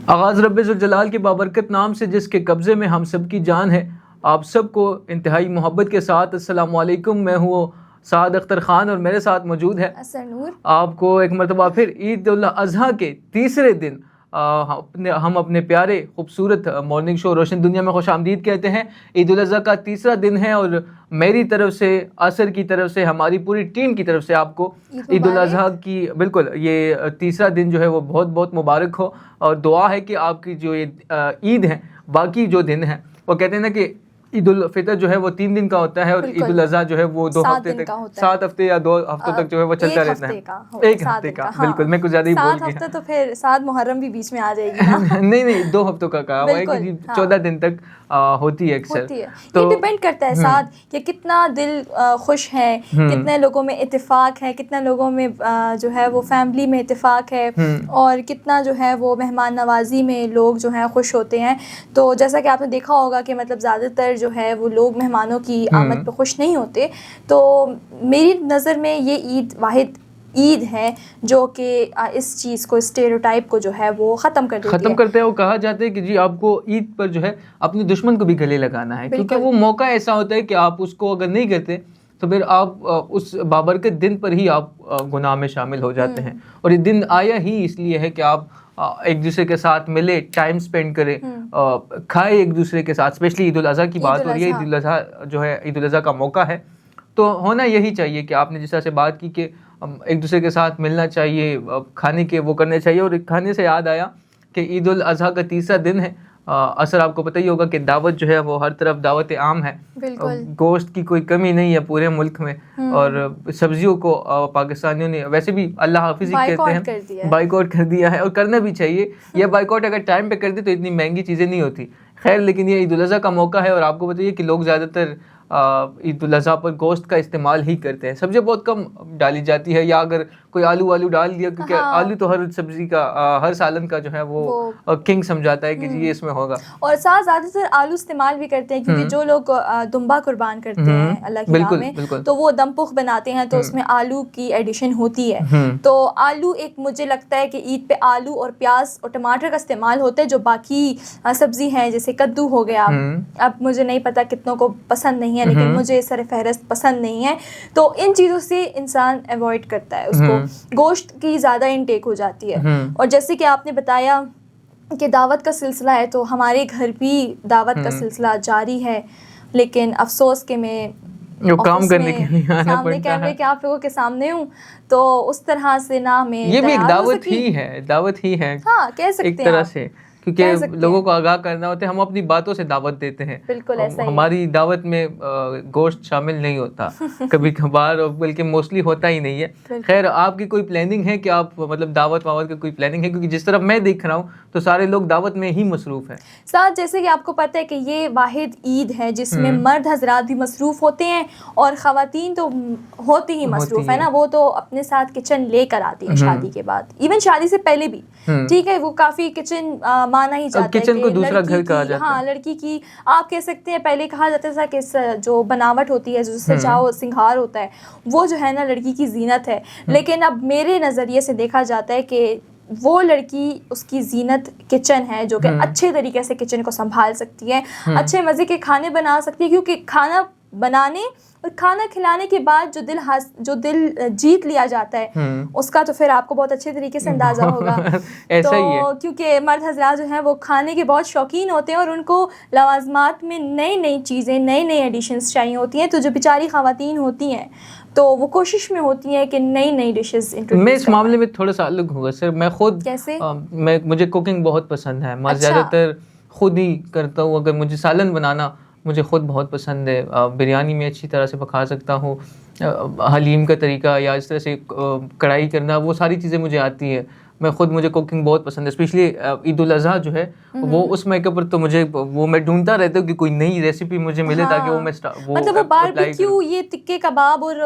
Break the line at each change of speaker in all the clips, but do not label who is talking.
آغاز رب ذوالجلال کے بابرکت نام سے جس کے قبضے میں ہم سب کی جان ہے. آپ سب کو انتہائی محبت کے ساتھ السلام علیکم. میں ہوں سعد اختر خان اور میرے ساتھ موجود ہے
اثر نور.
آپ کو ایک مرتبہ پھر عید الاضحیٰ کے تیسرے دن ہم اپنے پیارے خوبصورت مارننگ شو روشن دنیا میں خوش آمدید کہتے ہیں. عید الاضحیٰ کا تیسرا دن ہے اور میری طرف سے، اثر کی طرف سے، ہماری پوری ٹیم کی طرف سے آپ کو عید الاضحیٰ کی بالکل یہ تیسرا دن جو ہے وہ بہت بہت مبارک ہو. اور دعا ہے کہ آپ کی جو یہ عید ہے، باقی جو دن ہیں، وہ کہتے ہیں نا کہ عید الفطر جو ہے وہ 3 دن کا ہوتا ہے اور عید الاضحیٰ جو ہے وہ 2 ہفتے تک، 7 ہفتے یا 2 ہفتوں تک جو ہے وہ چلتا رہتا ہے. ایک ہفتے کا بالکل، میں کچھ زیادہ ہی بول گیا.
7 ہفتے تو پھر 7 محرم بھی بیچ میں آ جائے گی نا.
نہیں 2 ہفتوں کا کہا ہوا ہے کہ 14 دن تک ہوتی ہے اکثر.
یہ ڈیپینڈ کرتا ہے ساتھ کہ کتنا دل خوش ہے، کتنے لوگوں میں اتفاق ہے، کتنے لوگوں میں جو ہے وہ فیملی میں اتفاق ہے، اور کتنا جو ہے وہ مہمان نوازی میں لوگ جو ہیں خوش ہوتے ہیں. تو جیسا کہ آپ نے دیکھا ہوگا کہ مطلب زیادہ تر جو ہے وہ لوگ مہمانوں کی آمد پہ خوش نہیں ہوتے. تو میری نظر میں یہ عید واحد عید ہے جو کہ اس چیز کو، اسٹیریوٹائپ کو جو ہے وہ ختم کر دیتی ہے.
ختم کرتے ہیں. وہ کہا جاتا ہے کہ جی آپ کو عید پر جو ہے اپنے دشمن کو بھی گلے لگانا ہے، کیونکہ وہ موقع ایسا ہوتا ہے کہ آپ اس کو اگر نہیں کرتے تو پھر آپ اس بابرکت دن پر ہی آپ گناہ میں شامل ہو جاتے ہیں. اور یہ دن آیا ہی اس لیے ہے کہ آپ ایک دوسرے کے ساتھ ملے، ٹائم سپینڈ کرے، کھائے ایک دوسرے کے ساتھ. اسپیشلی عید الاضحیٰ کی بات ہو رہی ہے. عید الاضحیٰ جو ہے عید الاضحیٰ کا موقع ہے، تو ہونا یہی چاہیے کہ آپ نے جس طرح سے بات کی کہ ایک دوسرے کے ساتھ ملنا چاہیے، کھانے کے وہ کرنے چاہیے. اور کھانے سے یاد آیا کہ عید الاضحیٰ کا تیسرا دن ہے. اثر آپ کو پتہ ہی ہوگا کہ دعوت جو ہے وہ ہر طرف دعوت عام ہے. گوشت کی کوئی کمی نہیں ہے پورے ملک میں، اور سبزیوں کو پاکستانیوں نے ویسے بھی اللہ حافظ ہی کہتے ہیں بائیکاٹ کر دیا ہے، اور کرنا بھی چاہیے. یہ بائیکاٹ اگر ٹائم پہ کر دے تو اتنی مہنگی چیزیں نہیں ہوتی. خیر، لیکن یہ عید الاضحیٰ کا موقع ہے اور آپ کو بتائیے کہ لوگ زیادہ تر عید الاضحیٰ پر گوشت کا استعمال ہی کرتے ہیں. سبزی بہت کم ڈالی جاتی ہے، یا اگر کوئی آلو ڈال دیا، کیونکہ آلو تو ہر سبزی کا، ہر سالن کا جو ہے وہ کنگ سمجھاتا ہے کہ جی یہ اس میں ہوگا. اور
ساتھ زیادہ تر آلو استعمال بھی کرتے ہیں، کیونکہ جو لوگ دمبا قربان کرتے ہیں اللہ کی راہ میں، تو وہ دم پخ بناتے ہیں تو اس میں آلو کی ایڈیشن ہوتی ہے. تو آلو ایک، مجھے لگتا ہے کہ عید پہ آلو اور پیاز اور ٹماٹر کا استعمال ہوتا ہے. جو باقی سبزی ہیں جیسے کدو ہو گیا، اب مجھے نہیں پتا کتنوں کو پسند نہیں ہے، لیکن مجھے سر فہرست پسند نہیں ہے. تو ان چیزوں سے انسان ایوائڈ کرتا ہے اس کو. گوشت کی زیادہ انٹیک ہو جاتی ہے. اور جیسے کہ آپ نے بتایا کہ دعوت کا سلسلہ ہے، تو ہمارے گھر بھی دعوت کا سلسلہ جاری ہے. لیکن افسوس کہ میں
کام کرنے کے لیے آنا
سامنے کیمرے کے آپ لوگوں کے سامنے ہوں، تو اس طرح سے نہ میں
یہ بھی ایک دعوت ہی ہے،
ہاں کہہ سکتے ہیں
ایک طرح سے، کیونکہ لوگوں کو آگاہ کرنا ہوتا ہے. ہم اپنی باتوں سے دعوت دیتے ہیں.
بالکل ایسا ہی.
ہماری دعوت میں گوشت شامل نہیں ہوتا کبھی کبھار، بلکہ موسٹلی ہوتا ہی نہیں ہے. خیر، آپ کی کوئی پلاننگ ہے کہ آپ مطلب دعوت کی کوئی پلاننگ ہے؟ کیونکہ جس طرح میں دیکھ رہا ہوں تو سارے لوگ دعوت میں ہی مصروف ہیں.
ساتھ جیسے کہ آپ کو پتہ ہے کہ یہ واحد عید ہے جس میں مرد حضرات بھی مصروف ہوتے ہیں، اور خواتین تو ہوتی ہی مصروف ہے نا. وہ تو اپنے ساتھ کچن لے کر آتی ہے شادی کے بعد، ایون شادی سے پہلے بھی. ٹھیک ہے، وہ کافی کچن مانا ہی جاتا ہے
کچن کو دوسرا گھر کہا جاتا ہے.
ہاں، لڑکی کی آپ کہہ سکتے ہیں، پہلے کہا جاتا تھا کہ جو بناوٹ ہوتی ہے، جو سجاؤ سنگھار ہوتا ہے، وہ جو ہے نا لڑکی کی زینت ہے. لیکن اب میرے نظریے سے دیکھا جاتا ہے کہ وہ لڑکی، اس کی زینت کچن ہے، جو کہ اچھے طریقے سے کچن کو سنبھال سکتی ہے، اچھے مزے کے کھانے بنا سکتی ہے. کیونکہ کھانا بنانے اور کھانا کھلانے کے بعد جو دل جیت لیا جاتا ہے، اس کا تو پھر آپ کو بہت اچھے طریقے سے اندازہ ہوگا. تو کیونکہ مرد حضرات جو ہیں وہ کھانے کے بہت شوقین ہوتے ہیں، اور ان کو لوازمات میں نئی چیزیں، نئی ایڈیشنز چاہیے ہوتی ہیں. تو جو بیچاری خواتین ہوتی ہیں تو وہ کوشش میں ہوتی ہیں کہ نئی ڈشز انٹروڈیوس.
میں اس معاملے میں تھوڑا سا الگ ہوں گا سر. میں خود
کیسے؟
مجھے کوکنگ بہت پسند ہے. میں زیادہ تر خود ہی کرتا ہوں. اگر مجھے سالن بنانا مجھے خود بہت پسند ہے. بریانی میں اچھی طرح سے پکا سکتا ہوں. حلیم کا طریقہ یا اس طرح سے کڑھائی کرنا، وہ ساری چیزیں مجھے آتی ہیں. مجھے کوکنگ بہت پسند ہے. اسپیشلی عید الاضحیٰ جو ہے وہ اس موقع پر تو مجھے میں ڈھونڈتا رہتا ہوں کہ کوئی نئی ریسیپی مجھے ملے تاکہ وہ میں
مطلب وہ باربیکیو، یہ ٹکے کباب اور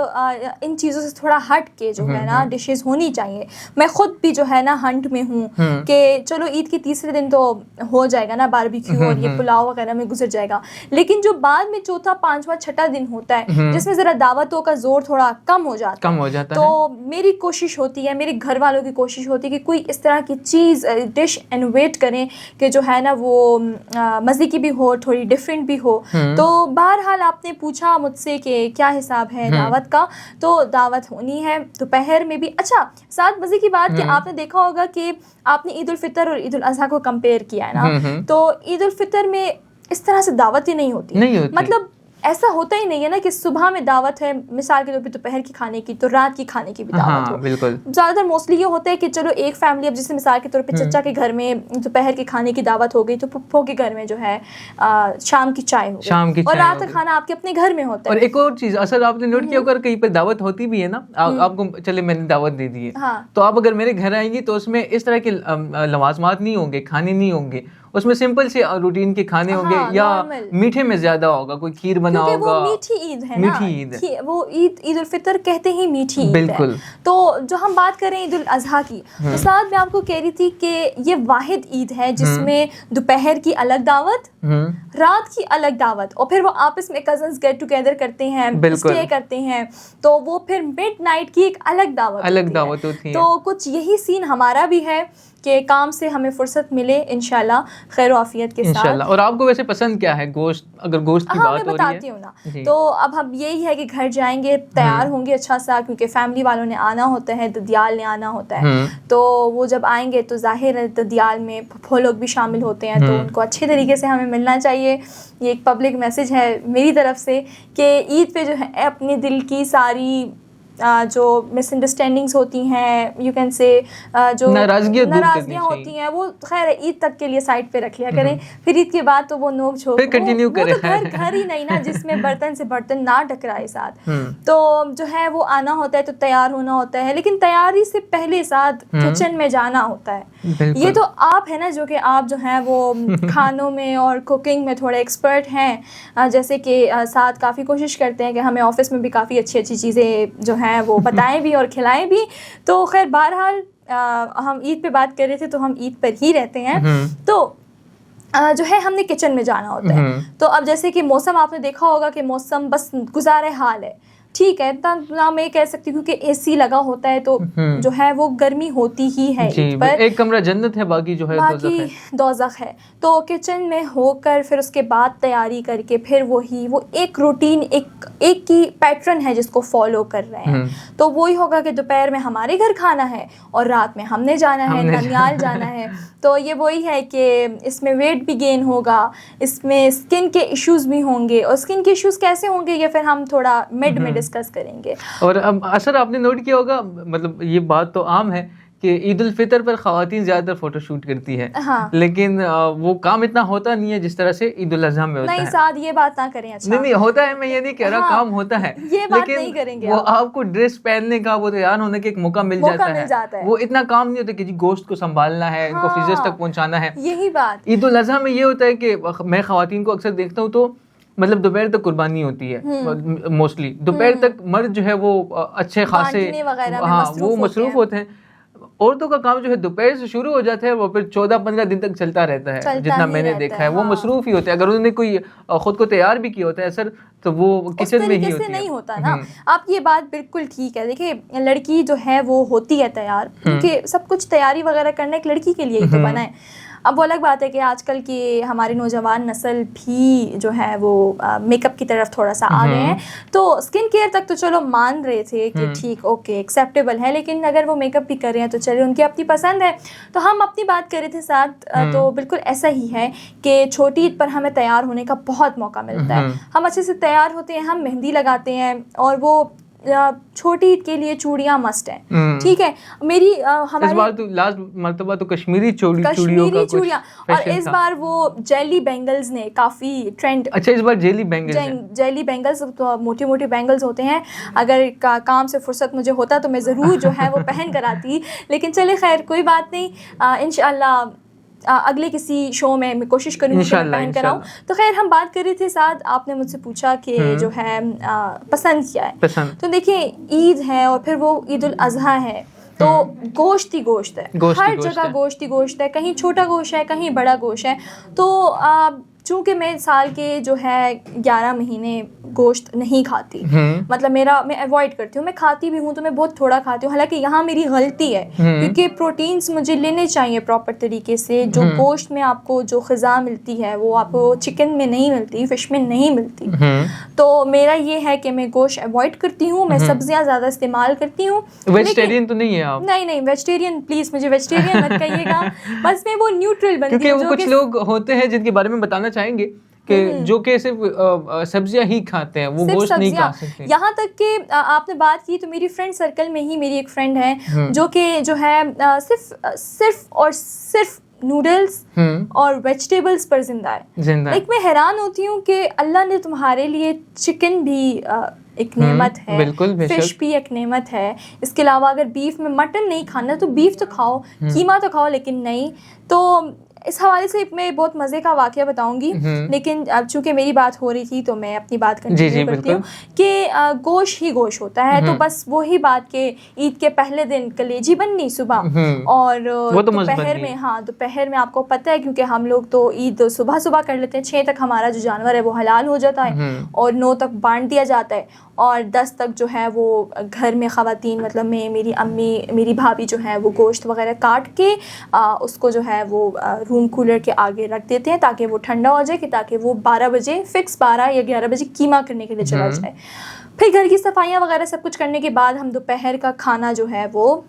ان چیزوں سے تھوڑا ہٹ کے جو ہے نا ڈشز ہونی چاہیے. میں خود بھی جو ہے نا ہنٹ میں ہوں کہ چلو عید کے تیسرے دن تو ہو جائے گا نا باربیکیو اور یہ پلاؤ وغیرہ میں گزر جائے گا. لیکن جو بعد میں چوتھا، پانچواں، چھٹا دن ہوتا ہے جس میں ذرا دعوتوں کا زور تھوڑا کم ہو جاتا ہے، تو میری کوشش ہوتی ہے، میرے گھر والوں کی کوشش ہوتی ہے کہ کوئی اس طرح کی چیز ڈش انویٹ کریں کہ جو ہے نا وہ مزے کی بھی ہو, تھوڑی ڈفرینٹ بھی ہو. تو بہرحال آپ نے پوچھا مجھ سے کہ کیا حساب ہے دعوت کا, تو دعوت ہونی ہے دوپہر میں بھی. اچھا ساتھ مزے کی بات کہ آپ نے دیکھا ہوگا کہ آپ نے عید الفطر اور عید الاضحیٰ کو کمپیئر کیا ہے نا, تو عید الفطر میں اس طرح سے دعوت ہی نہیں ہوتی. مطلب ایسا ہوتا ہی نہیں ہے نا کہ صبح میں دعوت ہے مثال کے طور پہ دوپہر کی کھانے کی, تو رات کی کھانے کی بھی دعوت ہو.
بالکل
زیادہ تر موسٹلی یہ ہوتا ہے کہ چلو ایک فیملی, اب جیسے مثال کے طور پہ چچا کے گھر میں دوپہر کے کھانے کی دعوت ہو گئی, تو پھپھو کے گھر میں جو ہے شام کی چائے ہو گئی, اور رات کا کھانا آپ کے اپنے گھر میں ہوتا ہے.
اور ایک اور چیز اصل آپ نے نوٹ کیا اگر کہیں پہ دعوت ہوتی بھی ہے نا, آپ کو چلے میں نے دعوت دے دی ہے, تو آپ اگر میرے گھر آئیں گی تو اس میں اس طرح کے لوازمات نہیں ہوں گے, کھانے نہیں ہوں گے, اس میں سمپل سے روٹین کے کھانے ہوں گے, یا میٹھے میں زیادہ ہوگا, کوئی کھیر بنا ہوگا.
میٹھی عید ہے نا, وہ عید الفطر کہتے ہی میٹھی عید ہے. تو جو ہم بات کریں عید الاضحیٰ کی, تو ساتھ میں آپ کو کہہ رہی تھی کہ یہ واحد عید ہے جس میں دوپہر کی الگ دعوت, رات کی الگ دعوت, اور پھر وہ آپس میں کزنس گیٹ ٹوگیدر کرتے ہیں, اسٹے کرتے ہیں, تو وہ پھر مڈ نائٹ کی ایک الگ دعوت ہوتی ہے. تو کچھ یہی سین ہمارا بھی ہے کہ کام سے ہمیں فرصت ملے انشاءاللہ خیر و عافیت کے ساتھ انشاءاللہ.
اور آپ کو ویسے پسند کیا ہے گوشت, اگر گوشت کی بات ہو رہی ہے؟
میں بتاتی ہوں نا. تو اب ہم یہی ہے کہ گھر جائیں گے, تیار ہوں گے اچھا سا, کیونکہ فیملی والوں نے آنا ہوتا ہے, ددیال نے آنا ہوتا ہے, تو وہ جب آئیں گے تو ظاہر ہے ددیال میں پھپھو لوگ بھی شامل ہوتے ہیں, تو ان کو اچھے طریقے سے ہمیں ملنا چاہیے. یہ ایک پبلک میسج ہے میری طرف سے کہ عید پہ جو ہے اپنے دل کی ساری جو مس انڈرسٹینڈنگس ہوتی ہیں, یو کین سے جو ناراضگیاں ہوتی ہیں, وہ خیر عید تک کے لیے سائڈ پہ رکھ لیا کریں. پھر عید کے بعد تو وہ نوک جھوک
کنٹینیو کریں.
گھر ہی نہیں نا جس میں برتن سے برتن نہ ٹکرائے ساتھ, تو جو ہے وہ آنا ہوتا ہے, تو تیار ہونا ہوتا ہے, لیکن تیاری سے پہلے ساتھ کچن میں جانا ہوتا ہے. یہ تو آپ ہے نا جو کہ آپ جو ہیں وہ کھانوں میں اور کوکنگ میں تھوڑے ایکسپرٹ ہیں, جیسے کہ ساتھ کافی کوشش کرتے ہیں کہ ہمیں آفس میں بھی کافی اچھی اچھی چیزیں جو ہیں وہ بتائیں بھی اور کھلائیں بھی. تو خیر بہرحال ہم عید پہ بات کر رہے تھے, تو ہم عید پر ہی رہتے ہیں. تو جو ہے ہم نے کچن میں جانا ہوتا ہے. تو اب جیسے کہ موسم آپ نے دیکھا ہوگا کہ موسم بس گزارے حال ہے, ٹھیک ہے, نہ میں کہہ سکتی ہوں کہ اے سی لگا ہوتا ہے تو جو ہے وہ گرمی ہوتی ہی ہے.
پر ایک کمرہ جنت ہے, باقی جو ہے
دوزخ ہے. تو کچن میں ہو کر پھر اس کے بعد تیاری کر کے پھر وہ ایک روٹین, ایک کی پیٹرن ہے جس کو فالو کر رہے ہیں. تو وہی ہوگا کہ دوپہر میں ہمارے گھر کھانا ہے اور رات میں ہم نے جانا ہے, ننیال جانا ہے. تو یہ وہی ہے کہ اس میں ویٹ بھی گین ہوگا, اس میں اسکن کے ایشوز بھی ہوں گے, اور اسکن کے ایشوز کیسے ہوں گے یہ پھر ہم تھوڑا مڈ میں ڈسکس کریں گے.
اور اثر آپ نے نوٹ کیا ہوگا, مطلب یہ بات تو عام ہے کہ عید الفطر پر خواتین زیادہ تر فوٹو شوٹ کرتی ہے, لیکن وہ کام اتنا ہوتا نہیں ہے جس طرح سے عید الاضحیٰ میں ہوتا ہے.
نہیں ساتھ یہ بات نہ کریں. اچھا
نہیں ہوتا ہے, میں یہ نہیں کہہ رہا کام ہوتا ہے,
یہ بات نہیں کریں گے.
وہ آپ کو ڈریس پہننے کا, وہ تیار ہونے کا ایک موقع مل جاتا ہے. وہ اتنا کام نہیں ہوتا کہ جی گوشت کو سنبھالنا ہے, ان کو فریزرز تک پہنچانا ہے.
یہی بات
عید الاضحیٰ میں یہ ہوتا ہے کہ میں خواتین کو اکثر دیکھتا ہوں تو مطلب دوپہر تک قربانی ہوتی ہے موسٹلی. دوپہر تک مرد جو ہے وہ اچھے خاصے وہ مصروف ہوتے ہیں. عورتوں کا کام جو ہے دوپہر سے شروع ہو جاتا ہے, وہ پھر 14-15 دن تک چلتا رہتا ہے, جتنا میں نے دیکھا ہے. وہ مصروف ہی ہوتے ہیں. اگر انہوں نے کوئی خود کو تیار بھی کیا ہوتا ہے سر, تو وہ کچن میں ہی ہوتی ہے.
نہیں ہوتا نا. آپ کی یہ بات بالکل ٹھیک ہے. دیکھیے لڑکی جو ہے وہ ہوتی ہے تیار, کیونکہ سب کچھ تیاری وغیرہ کرنا ایک لڑکی کے لیے ہی تو بنا ہے. اب وہ الگ بات ہے کہ آج کل کی ہماری نوجوان نسل بھی جو ہے وہ میک اپ کی طرف تھوڑا سا آ گئے ہیں. تو اسکن کیئر تک تو چلو مان رہے تھے کہ ٹھیک اوکے ایکسیپٹیبل ہے, لیکن اگر وہ میک اپ بھی کر رہے ہیں تو چلے ان کی اپنی پسند ہے. تو ہم اپنی بات کر رہے تھے ساتھ, تو بالکل ایسا ہی ہے کہ چھوٹی عید پر ہمیں تیار ہونے کا بہت موقع ملتا ہے. ہم اچھے سے تیار ہوتے ہیں, ہم مہندی لگاتے ہیں, اور وہ چھوٹی عید کے لیے چوڑیاں مسٹ ہیں. ٹھیک ہے, میری ہماری
لاسٹ مرتبہ تو کشمیری چوڑیاں,
اور اس بار وہ جیلی بینگلز نے کافی ٹرینڈ.
اچھا, اس بار جیلی
بینگلز تو موٹی موٹی بینگلز ہوتے ہیں. اگر کام سے فرصت مجھے ہوتا تو میں ضرور جو ہے وہ پہن کر آتی, لیکن چلے خیر کوئی بات نہیں, انشاءاللہ اگلے کسی شو میں کوشش کروں گی کہ میں پہن کر آؤں. تو خیر ہم بات کر رہے تھے ساتھ, آپ نے مجھ سے پوچھا کہ جو ہے پسند کیا ہے. تو دیکھیں عید ہے اور پھر وہ عید الاضحیٰ ہے, تو گوشت ہی گوشت ہے, ہر جگہ گوشت ہی گوشت ہے. کہیں چھوٹا گوشت ہے, کہیں بڑا گوشت ہے. تو چونکہ میں سال کے جو ہے 11 مہینے گوشت نہیں کھاتی, مطلب میں اوائڈ کرتی ہوں. میں کھاتی بھی ہوں تو میں بہت تھوڑا کھاتی ہوں, حالانکہ یہاں میری غلطی ہے کیونکہ پروٹینز مجھے لینے چاہیے پراپر طریقے سے. جو گوشت میں آپ کو جو غذا ملتی ہے وہ آپ کو چکن میں نہیں ملتی, فش میں نہیں ملتی. تو میرا یہ ہے کہ میں گوشت اوائڈ کرتی ہوں, میں سبزیاں زیادہ استعمال کرتی ہوں.
ویجیٹیرین تو نہیں ہے آپ؟
نہیں ویجیٹیرین پلیز مجھے ویجیٹیرین مت کہیے گا, بس میں وہ نیوٹرل بنتی ہوں.
کیونکہ وہ کچھ لوگ ہوتے ہیں جن کے بارے میں بتانا چاہیں گے کہ جو کہ صرف سبزیاں ہی کھاتے ہیں, وہ گوشت نہیں کھا سکتے.
یہاں تک کہ آپ نے بات کی تو میری فرینڈ سرکل میں ہی میری ایک فرینڈ ہے جو کہ جو ہے صرف نوڈلز اور ویجیٹیبلز پر زندہ ہے. ایک میں حیران ہوتی ہوں کہ اللہ نے تمہارے لیے چکن بھی ایک نعمت ہے, فش بھی ایک نعمت ہے. اس کے علاوہ اگر بیف میں مٹن نہیں کھانا تو بیف تو کھاؤ, قیمہ تو کھاؤ, لیکن نہیں. تو اس حوالے سے میں بہت مزے کا واقعہ بتاؤں گی, لیکن اب چونکہ میری بات ہو رہی تھی تو میں اپنی بات کنٹینیو کرتی ہوں کہ گوشت ہی گوشت ہوتا ہے. تو بس وہی بات کہ عید کے پہلے دن کلیجی بننی صبح, اور دوپہر میں آپ کو پتہ ہے کیونکہ ہم لوگ تو عید صبح کر لیتے ہیں, 6 تک ہمارا جو جانور ہے وہ حلال ہو جاتا ہے اور 9 تک بانٹ دیا جاتا ہے, اور 10 تک جو ہے وہ گھر میں خواتین, مطلب میں, میری امی, میری بھابھی جو ہے وہ گوشت وغیرہ کاٹ کے اس کو جو ہے وہ روم کولر کے آگے رکھ دیتے ہیں تاکہ وہ ٹھنڈا ہو جائے, کہ تاکہ وہ 12 بجے فکس 12 یا 11 بجے قیمہ کرنے کے لیے چلا جائے. پھر گھر کی صفائیاں وغیرہ سب کچھ کرنے کے بعد ہم دوپہر کا کھانا جو ہے وہ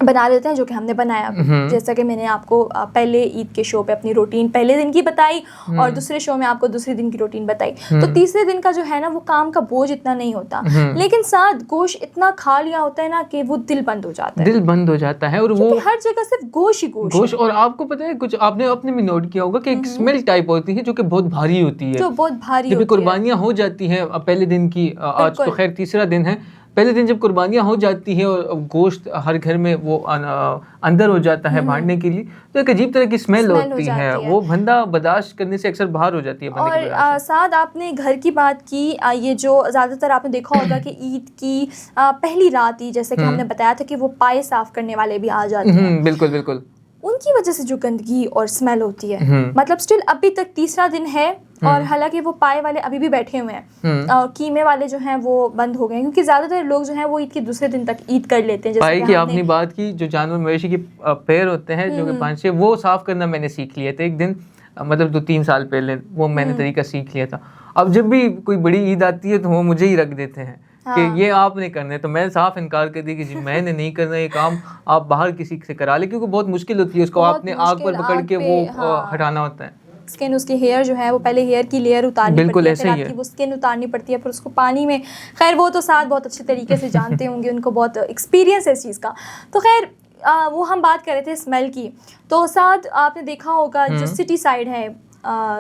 بنا لیتے ہیں, جو کہ ہم نے بنایا. جیسا کہ میں نے آپ کو پہلے عید کے شو پہ اپنی روٹین پہلے دن کی بتائی اور دوسرے شو میں آپ کو دوسرے دن کی روٹین بتائی. تو تیسرے دن کا جو ہے نا وہ کام کا بوجھ اتنا نہیں ہوتا, لیکن ساتھ گوشت اتنا کھا لیا ہوتا ہے نا کہ وہ دل بند ہو جاتا ہے, اور وہ ہر جگہ صرف گوشت ہی گوشت.
اور آپ کو پتہ ہے کچھ آپ نے بھی نوٹ کیا ہوگا کہ ایک اسمیل ٹائپ ہوتی ہے جو کہ بہت بھاری ہوتی ہے,
جو بہت بھاری
جب قربانیاں ہو جاتی ہیں پہلے دن کی. آج تو خیر تیسرا دن ہے. پہلے دن جب قربانیاں ہو جاتی ہیں اور گوشت ہر گھر میں وہ اندر ہو جاتا ہے بانٹنے کے لیے, تو ایک عجیب طرح کی اسمیل ہوتی ہے, وہ بندہ برداشت کرنے سے اکثر باہر ہو جاتی ہے.
اور ساتھ آپ نے گھر کی بات کی, یہ جو زیادہ تر آپ نے دیکھا ہوگا کہ عید کی پہلی رات ہی, جیسے کہ ہم نے بتایا تھا کہ وہ پائے صاف کرنے والے بھی آ جاتے ہیں.
بالکل,
ان کی وجہ سے جو گندگی اور اسمیل ہوتی ہے, مطلب اسٹل ابھی تک تیسرا دن ہے اور حالانکہ وہ پائے والے ابھی بھی بیٹھے ہوئے ہیں, اور قیمے والے جو ہیں وہ بند ہو گئے ہیں, کیونکہ زیادہ تر لوگ جو ہیں وہ عید کے دوسرے دن تک عید کر لیتے ہیں.
پائے کی آپ نے بات کی, جو جانور مویشی کے پیر ہوتے ہیں جو کہ 5-6, وہ صاف کرنا میں نے سیکھ لیا تھا ایک دن, مطلب 2-3 سال پہلے وہ میں نے طریقہ سیکھ لیا تھا. اب جب بھی کوئی بڑی عید آتی ہے تو وہ مجھے ہی رکھ دیتے ہیں کہ یہ آپ نے کرنا ہے, تو میں صاف انکار کر دی کہ جی میں نے نہیں کرنا یہ کام, آپ باہر کسی سے کرا لیں, کیونکہ بہت مشکل ہوتی ہے, اس کو آپ نے آگ پر پکڑ کے وہ ہٹانا ہوتا ہے.
اسکن, اس کی ہیئر جو ہے وہ پہلے ہیئر کی لیئر اتارنی پڑتی ہے, پھر آپ کی وہ اسکن اتارنی پڑتی ہے, پھر اس کو پانی میں, خیر وہ تو ساتھ بہت اچھے طریقے سے جانتے ہوں گے, ان کو بہت ایکسپیرینس ہے اس چیز کا. تو خیر وہ ہم بات کر رہے تھے اسمیل کی, تو ساتھ آپ نے دیکھا ہوگا جو سٹی سائڈ ہے,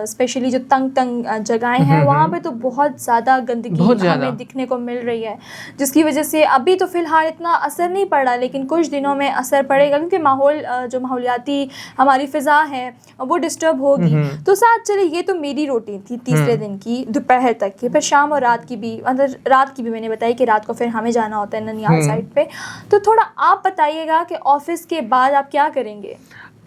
اسپیشلی جو تنگ جگہیں ہیں, وہاں پہ تو بہت زیادہ گندگی ہمیں دکھنے کو مل رہی ہے, جس کی وجہ سے ابھی تو فی الحال اتنا اثر نہیں پڑ رہا, لیکن کچھ دنوں میں اثر پڑے گا, کیونکہ ماحول جو ماحولیاتی ہماری فضا ہے وہ ڈسٹرب ہوگی. تو ساتھ چلے, یہ تو میری روٹین تھی تیسرے دن کی دوپہر تک کی. پھر شام اور رات کی بھی, رات کی بھی میں نے بتائی کہ رات کو پھر ہمیں جانا ہوتا ہے ننیال سائڈ پہ. تو تھوڑا آپ بتائیے گا کہ آفس کے بعد آپ کیا کریں گے؟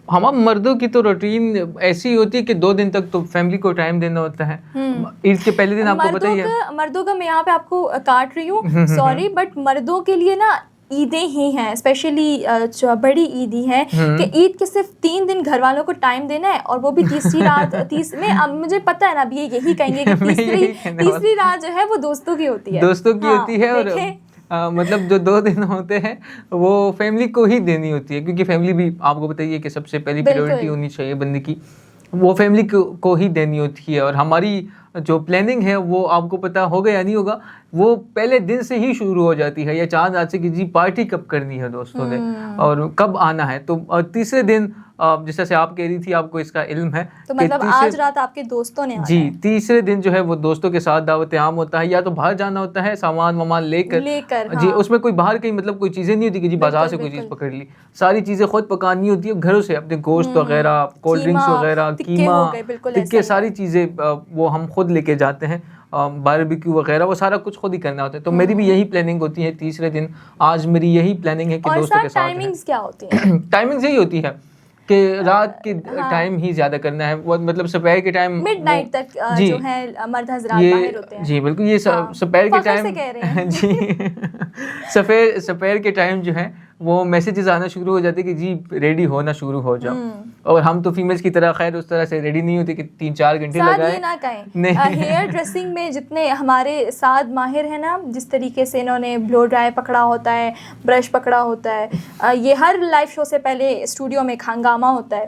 ہمارے مردوں کی تو روٹین ایسی ہوتی ہے کہ 2 دن تک تو فیملی کو ٹائم دینا ہوتا ہے. عید کے پہلے دن آپ کو بتائیے,
مردوں کا میں یہاں پہ آپ کو کاٹ رہی ہوں, سوری, بٹ مردوں کے لیے نا عیدیں ہی ہیں, اسپیشلی بڑی عید ہی ہے کہ عید کے صرف 3 دن گھر والوں کو ٹائم دینا ہے, اور وہ بھی تیسری رات میں مجھے پتہ ہے نا اب یہ یہی کہیں گے کہ تیسری رات جو ہے وہ دوستوں کی ہوتی ہے, اور
مطلب جو 2 دن ہوتے ہیں وہ فیملی کو ہی دینی ہوتی ہے, کیونکہ فیملی بھی آپ کو بتائیے کہ سب سے پہلی پریورٹی ہونی چاہیے بندے کی, وہ فیملی کو ہی دینی ہوتی ہے. اور ہماری جو پلاننگ ہے وہ آپ کو پتہ ہوگا یا نہیں ہوگا, وہ پہلے دن سے ہی شروع ہو جاتی ہے, یا چاند آج سے کہ جی پارٹی کب کرنی ہے دوستوں نے اور کب آنا ہے. تو تیسرے دن جس طرح سے آپ کہہ رہی تھی, آپ کو اس کا علم ہے,
تو مطلب آج رات آپ کے دوستوں نے
جی تیسرے دن جو ہے وہ دوستوں کے ساتھ دعوت عام ہوتا ہے, یا تو باہر جانا ہوتا ہے سامان لے کر جی, اس میں کوئی باہر کہیں مطلب کوئی چیزیں نہیں ہوتی کہ جی بازار سے کوئی چیز پکڑ لی, ساری چیزیں خود پکانی ہوتی ہے گھروں سے, اپنے گوشت وغیرہ, کولڈ ڈرنکس وغیرہ, قیمہ, ٹکے, ساری چیزیں وہ ہم خود لے کے جاتے ہیں, باربیکیو وغیرہ وہ سارا کچھ خود ہی کرنا ہوتا ہے. تو میری بھی یہی پلاننگ ہوتی ہے تیسرے دن, آج میری یہی پلاننگ ہے کہ دوستوں کے ساتھ.
ٹائمنگز کیا ہوتی ہیں؟
ٹائمنگز یہی ہوتی ہے کہ رات کے ٹائم ہی زیادہ کرنا ہے، وہ مطلب سپہر کے ٹائم
مڈ نائٹ تک جو ہے مرد حضرات باہر ہوتے ہیں.
جی بالکل، یہ سپہر کے ٹائم جی سپہر کے ٹائم جو ہے وہ میسیجز آنا شروع ہو جاتے کہ جی ریڈی ہونا شروع ہو جاؤ. اور ہم تو فیمیلز کی طرح خیر اس طرح سے ریڈی نہیں ہوتے کہ 3-4 گھنٹے لگائیں.
نہ کہیں ہیئر ڈریسنگ میں جتنے ہمارے ساتھ ماہر ہیں نا، جس طریقے سے انہوں نے بلو ڈرائی پکڑا ہوتا ہے، برش پکڑا ہوتا ہے، یہ ہر لائیو شو سے پہلے اسٹوڈیو میں ہنگامہ ہوتا ہے.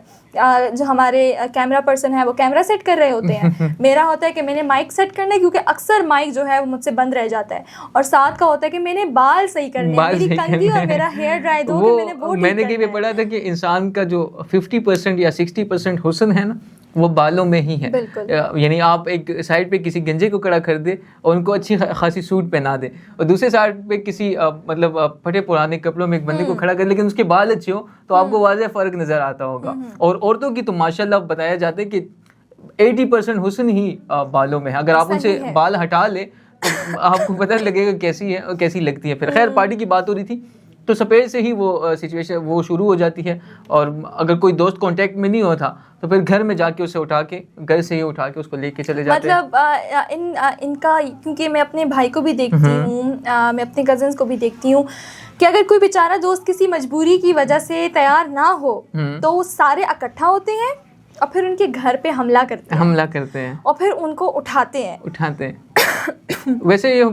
جو ہمارے کیمرہ پرسن ہے وہ کیمرہ سیٹ کر رہے ہوتے ہیں، میرا ہوتا ہے کہ میں نے مائک سیٹ کرنا ہے کیونکہ اکثر مائک جو ہے وہ مجھ سے بند رہ جاتا ہے، اور ساتھ کا ہوتا ہے کہ میں نے بال صحیح کرنے ہیں، میری کنگھی اور میرا ہیئر ڈرائی دو کہ میں نے وہ
میں نے کہیں پہ پڑھا تھا کہ انسان کا جو 50% یا 60% حسن ہے نا وہ بالوں میں ہی ہے. یعنی آپ ایک سائڈ پہ کسی گنجے کو کھڑا کر دے اور ان کو اچھی خاصی سوٹ پہنا دے، اور دوسرے سائڈ پہ کسی مطلب پھٹے پرانے کپڑوں میں ایک بندے کو کھڑا کر، لیکن اس کے بال اچھے ہو تو آپ کو واضح فرق نظر آتا ہوگا. اور عورتوں کی تو ماشاءاللہ بتایا جاتا ہے کہ 80% حسن ہی بالوں میں ہے. اگر آپ ان سے بال ہٹا لیں تو آپ کو پتہ لگے گا کیسی ہے اور کیسی لگتی ہے. پھر خیر پارٹی کی بات ہو رہی تھی تو سپہر سے ہی وہ سچویشن وہ شروع ہو جاتی ہے، اور اگر کوئی دوست کانٹیکٹ میں نہیں ہوتا تو پھر گھر میں جا کے اسے اٹھا کے گھر سے ہی اٹھا کے اس کو لے کے چلے جاتے ہیں.
مطلب ان کا، کیونکہ میں اپنے بھائی کو بھی دیکھتی ہوں، میں اپنے کزنس کو بھی دیکھتی ہوں کہ اگر کوئی بیچارہ دوست کسی مجبوری کی وجہ سے تیار نہ ہو تو وہ سارے اکٹھا ہوتے ہیں اور پھر ان کے گھر پہ حملہ کرتے ہیں اور پھر ان کو اٹھاتے ہیں.
ویسے یہ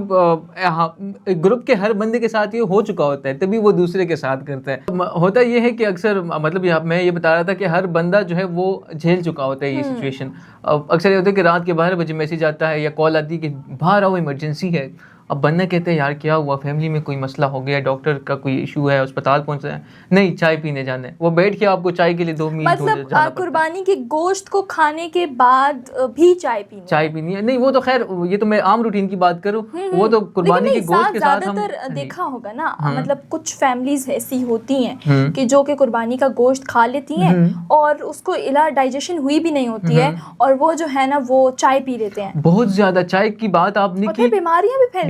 گروپ کے ہر بندے کے ساتھ یہ ہو چکا ہوتا ہے، تبھی وہ دوسرے کے ساتھ کرتا ہے. ہوتا یہ ہے کہ اکثر مطلب میں یہ بتا رہا تھا کہ ہر بندہ جو ہے وہ جھیل چکا ہوتا ہے یہ سچویشن. اکثر یہ ہوتا ہے کہ رات کے 12 بجے میسیج آتا ہے یا کال آتی ہے کہ باہر آؤ ایمرجنسی ہے. اب بندہ کہتے ہیں یار کیا ہوا، فیملی میں کوئی مسئلہ ہو گیا، ڈاکٹر کا کوئی ایشو ہے، اسپتال پہنچنا ہے، نہیں چائے پینے جانا ہے. وہ بیٹھ کے آپ کو چائے کے لیے 2 منٹ
مطلب قربانی کے گوشت کو کھانے کے بعد بھی چائے پینی ہے.
نہیں وہ تو خیر یہ تو میں عام روٹین کی بات کروں، وہ تو قربانی کے گوشت کے ساتھ ہم
زیادہ تر دیکھا ہوگا نا، مطلب کچھ فیملیز ایسی ہوتی ہیں کہ جو کہ قربانی کا گوشت کھا لیتی ہیں اور اس کو ڈائجیشن ہوئی بھی نہیں ہوتی ہے، اور وہ جو ہے نا وہ چائے پی لیتے ہیں.
بہت زیادہ چائے کی بات آپ نے کی،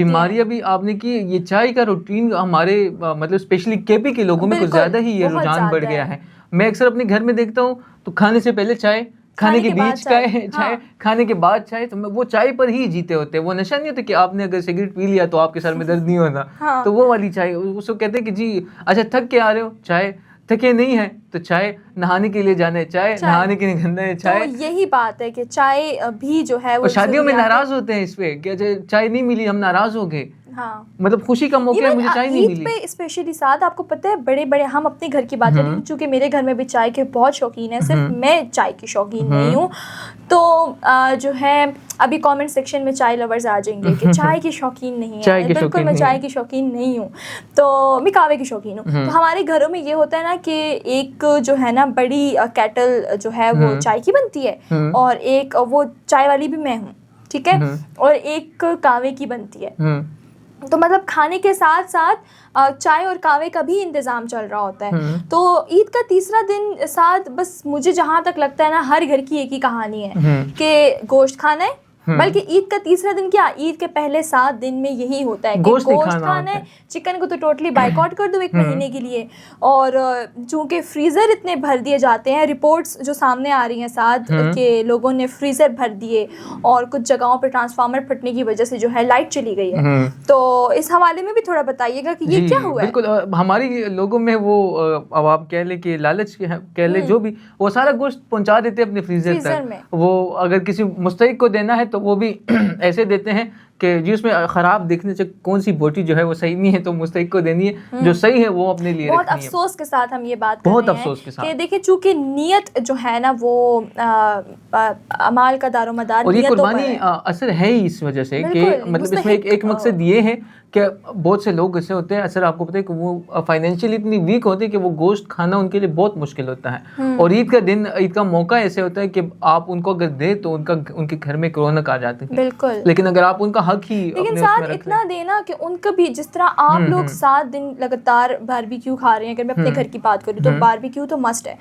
بیماریاں بھی آپ نے کی. یہ چائے کا روٹین ہمارے مطلب اسپیشلی کے پی کے لوگوں میں کچھ زیادہ ہی یہ رجحان بڑھ گیا ہے. میں اکثر اپنے گھر میں دیکھتا ہوں تو کھانے سے پہلے چائے، کھانے کے بیچ چائے، کھانے کے بعد چائے. تو وہ چائے پر ہی جیتے ہوتے ہیں. وہ نشہ نہیں ہوتا کہ آپ نے اگر سگریٹ پی لیا تو آپ کے سر میں درد نہیں ہوتا، تو وہ والی چائے. اس کو کہتے ہیں کہ جی اچھا تھک کے آ رہے ہو، چائے. تھکے نہیں ہے تو چائے، نہانے کے لیے جانا ہے چائے، نہانے کے لیے گھننا ہے چائے.
یہی بات ہے کہ چائے بھی جو ہے وہ
شادیوں میں ناراض ہوتے ہیں اس پہ کہ چائے نہیں ملی ہم ناراض ہو گئے. مطلب خوشی کا موقع ہے، مجھے چائے نہیں ملی.
عید پہ اسپیشلی ساتھ آپ کو پتہ ہے بڑے ہم اپنے گھر کی بات کریں، چونکہ میرے گھر میں بھی چائے کے بہت شوقین ہیں، صرف میں چائے کی شوقین نہیں ہوں. تو جو ہے ابھی کامنٹ سیکشن میں چائے لورز آ جائیں گے کہ چائے کی شوقین نہیں ہے. بالکل میں چائے کی شوقین نہیں ہوں، تو میں کعوے کی شوقین ہوں. تو ہمارے گھروں میں یہ ہوتا ہے نا کہ ایک جو ہے نا بڑی کیٹل جو ہے وہ چائے کی بنتی ہے، اور ایک وہ چائے والی بھی میں ہوں، ٹھیک ہے، اور ایک کعوے کی بنتی ہے. تو مطلب کھانے کے ساتھ ساتھ چائے اور کعوے کا بھی انتظام چل رہا ہوتا ہے. تو عید کا تیسرا دن ساتھ بس مجھے جہاں تک لگتا ہے نا ہر گھر کی ایک ہی کہانی ہے کہ گوشت کھانا ہے. بلکہ عید کا تیسرا دن کیا، عید کے پہلے 7 دن میں یہی ہوتا ہے کہ گوشت کھانا ہے. چکن کو تو ٹوٹلی بائیکاٹ کر دو 1 مہینے کے لیے. اور چونکہ فریزر اتنے بھر دیے جاتے ہیں، رپورٹس جو سامنے آ رہی ہیں ساتھ کہ لوگوں نے فریزر بھر دیے، اور کچھ جگہوں پہ ٹرانسفارمر پھٹنے کی وجہ سے جو ہے لائٹ چلی گئی ہے. تو اس حوالے میں بھی تھوڑا بتائیے گا کہ یہ کیا ہوا ہے.
بالکل ہماری لوگوں میں وہ اب آپ کہہ لیں کہ لالچ کہہ لیں، جو بھی وہ سارا گوشت پہنچا دیتے اپنے فریزر تک. وہ اگر کسی مستحق کو دینا ہے تو وہ بھی ایسے دیتے ہیں کہ جی اس میں خراب دیکھنے سے کون سی بوٹی جو ہے وہ صحیح نہیں ہے تو مستحق کو دینی ہے، جو صحیح ہے وہ اپنے لیے رکھنی ہے.
بہت افسوس کے ساتھ ہم یہ بات کر
بہت افسوس کے ساتھ
کہ دیکھیں چونکہ نیت جو ہے نا وہ اعمال کا دار و مدار،
اور یہ قربانی اثر ہے ہی اس وجہ سے کہ مطلب اس میں ایک مقصد یہ ہے کہ بہت سے لوگ ایسے ہوتے ہیں، اثر آپ کو پتہ ہے کہ وہ فائنینشلی اتنی ویک ہوتے ہیں کہ وہ گوشت کھانا ان کے لیے بہت مشکل ہوتا ہے. اور عید کا دن، عید کا موقع ایسے ہوتا ہے کہ آپ ان کو اگر دیں تو ان کے گھر میں رونق آ جاتی ہے.
بالکل.
لیکن اگر آپ ان کا حق ہی
لیکن ساتھ اتنا دینا کہ ان کا بھی، جس طرح آپ لوگ 7 دن لگاتار باربیکیو کھا رہے ہیں، اگر میں اپنے گھر کی بات کروں تو باربیکیو تو مسٹ ہے.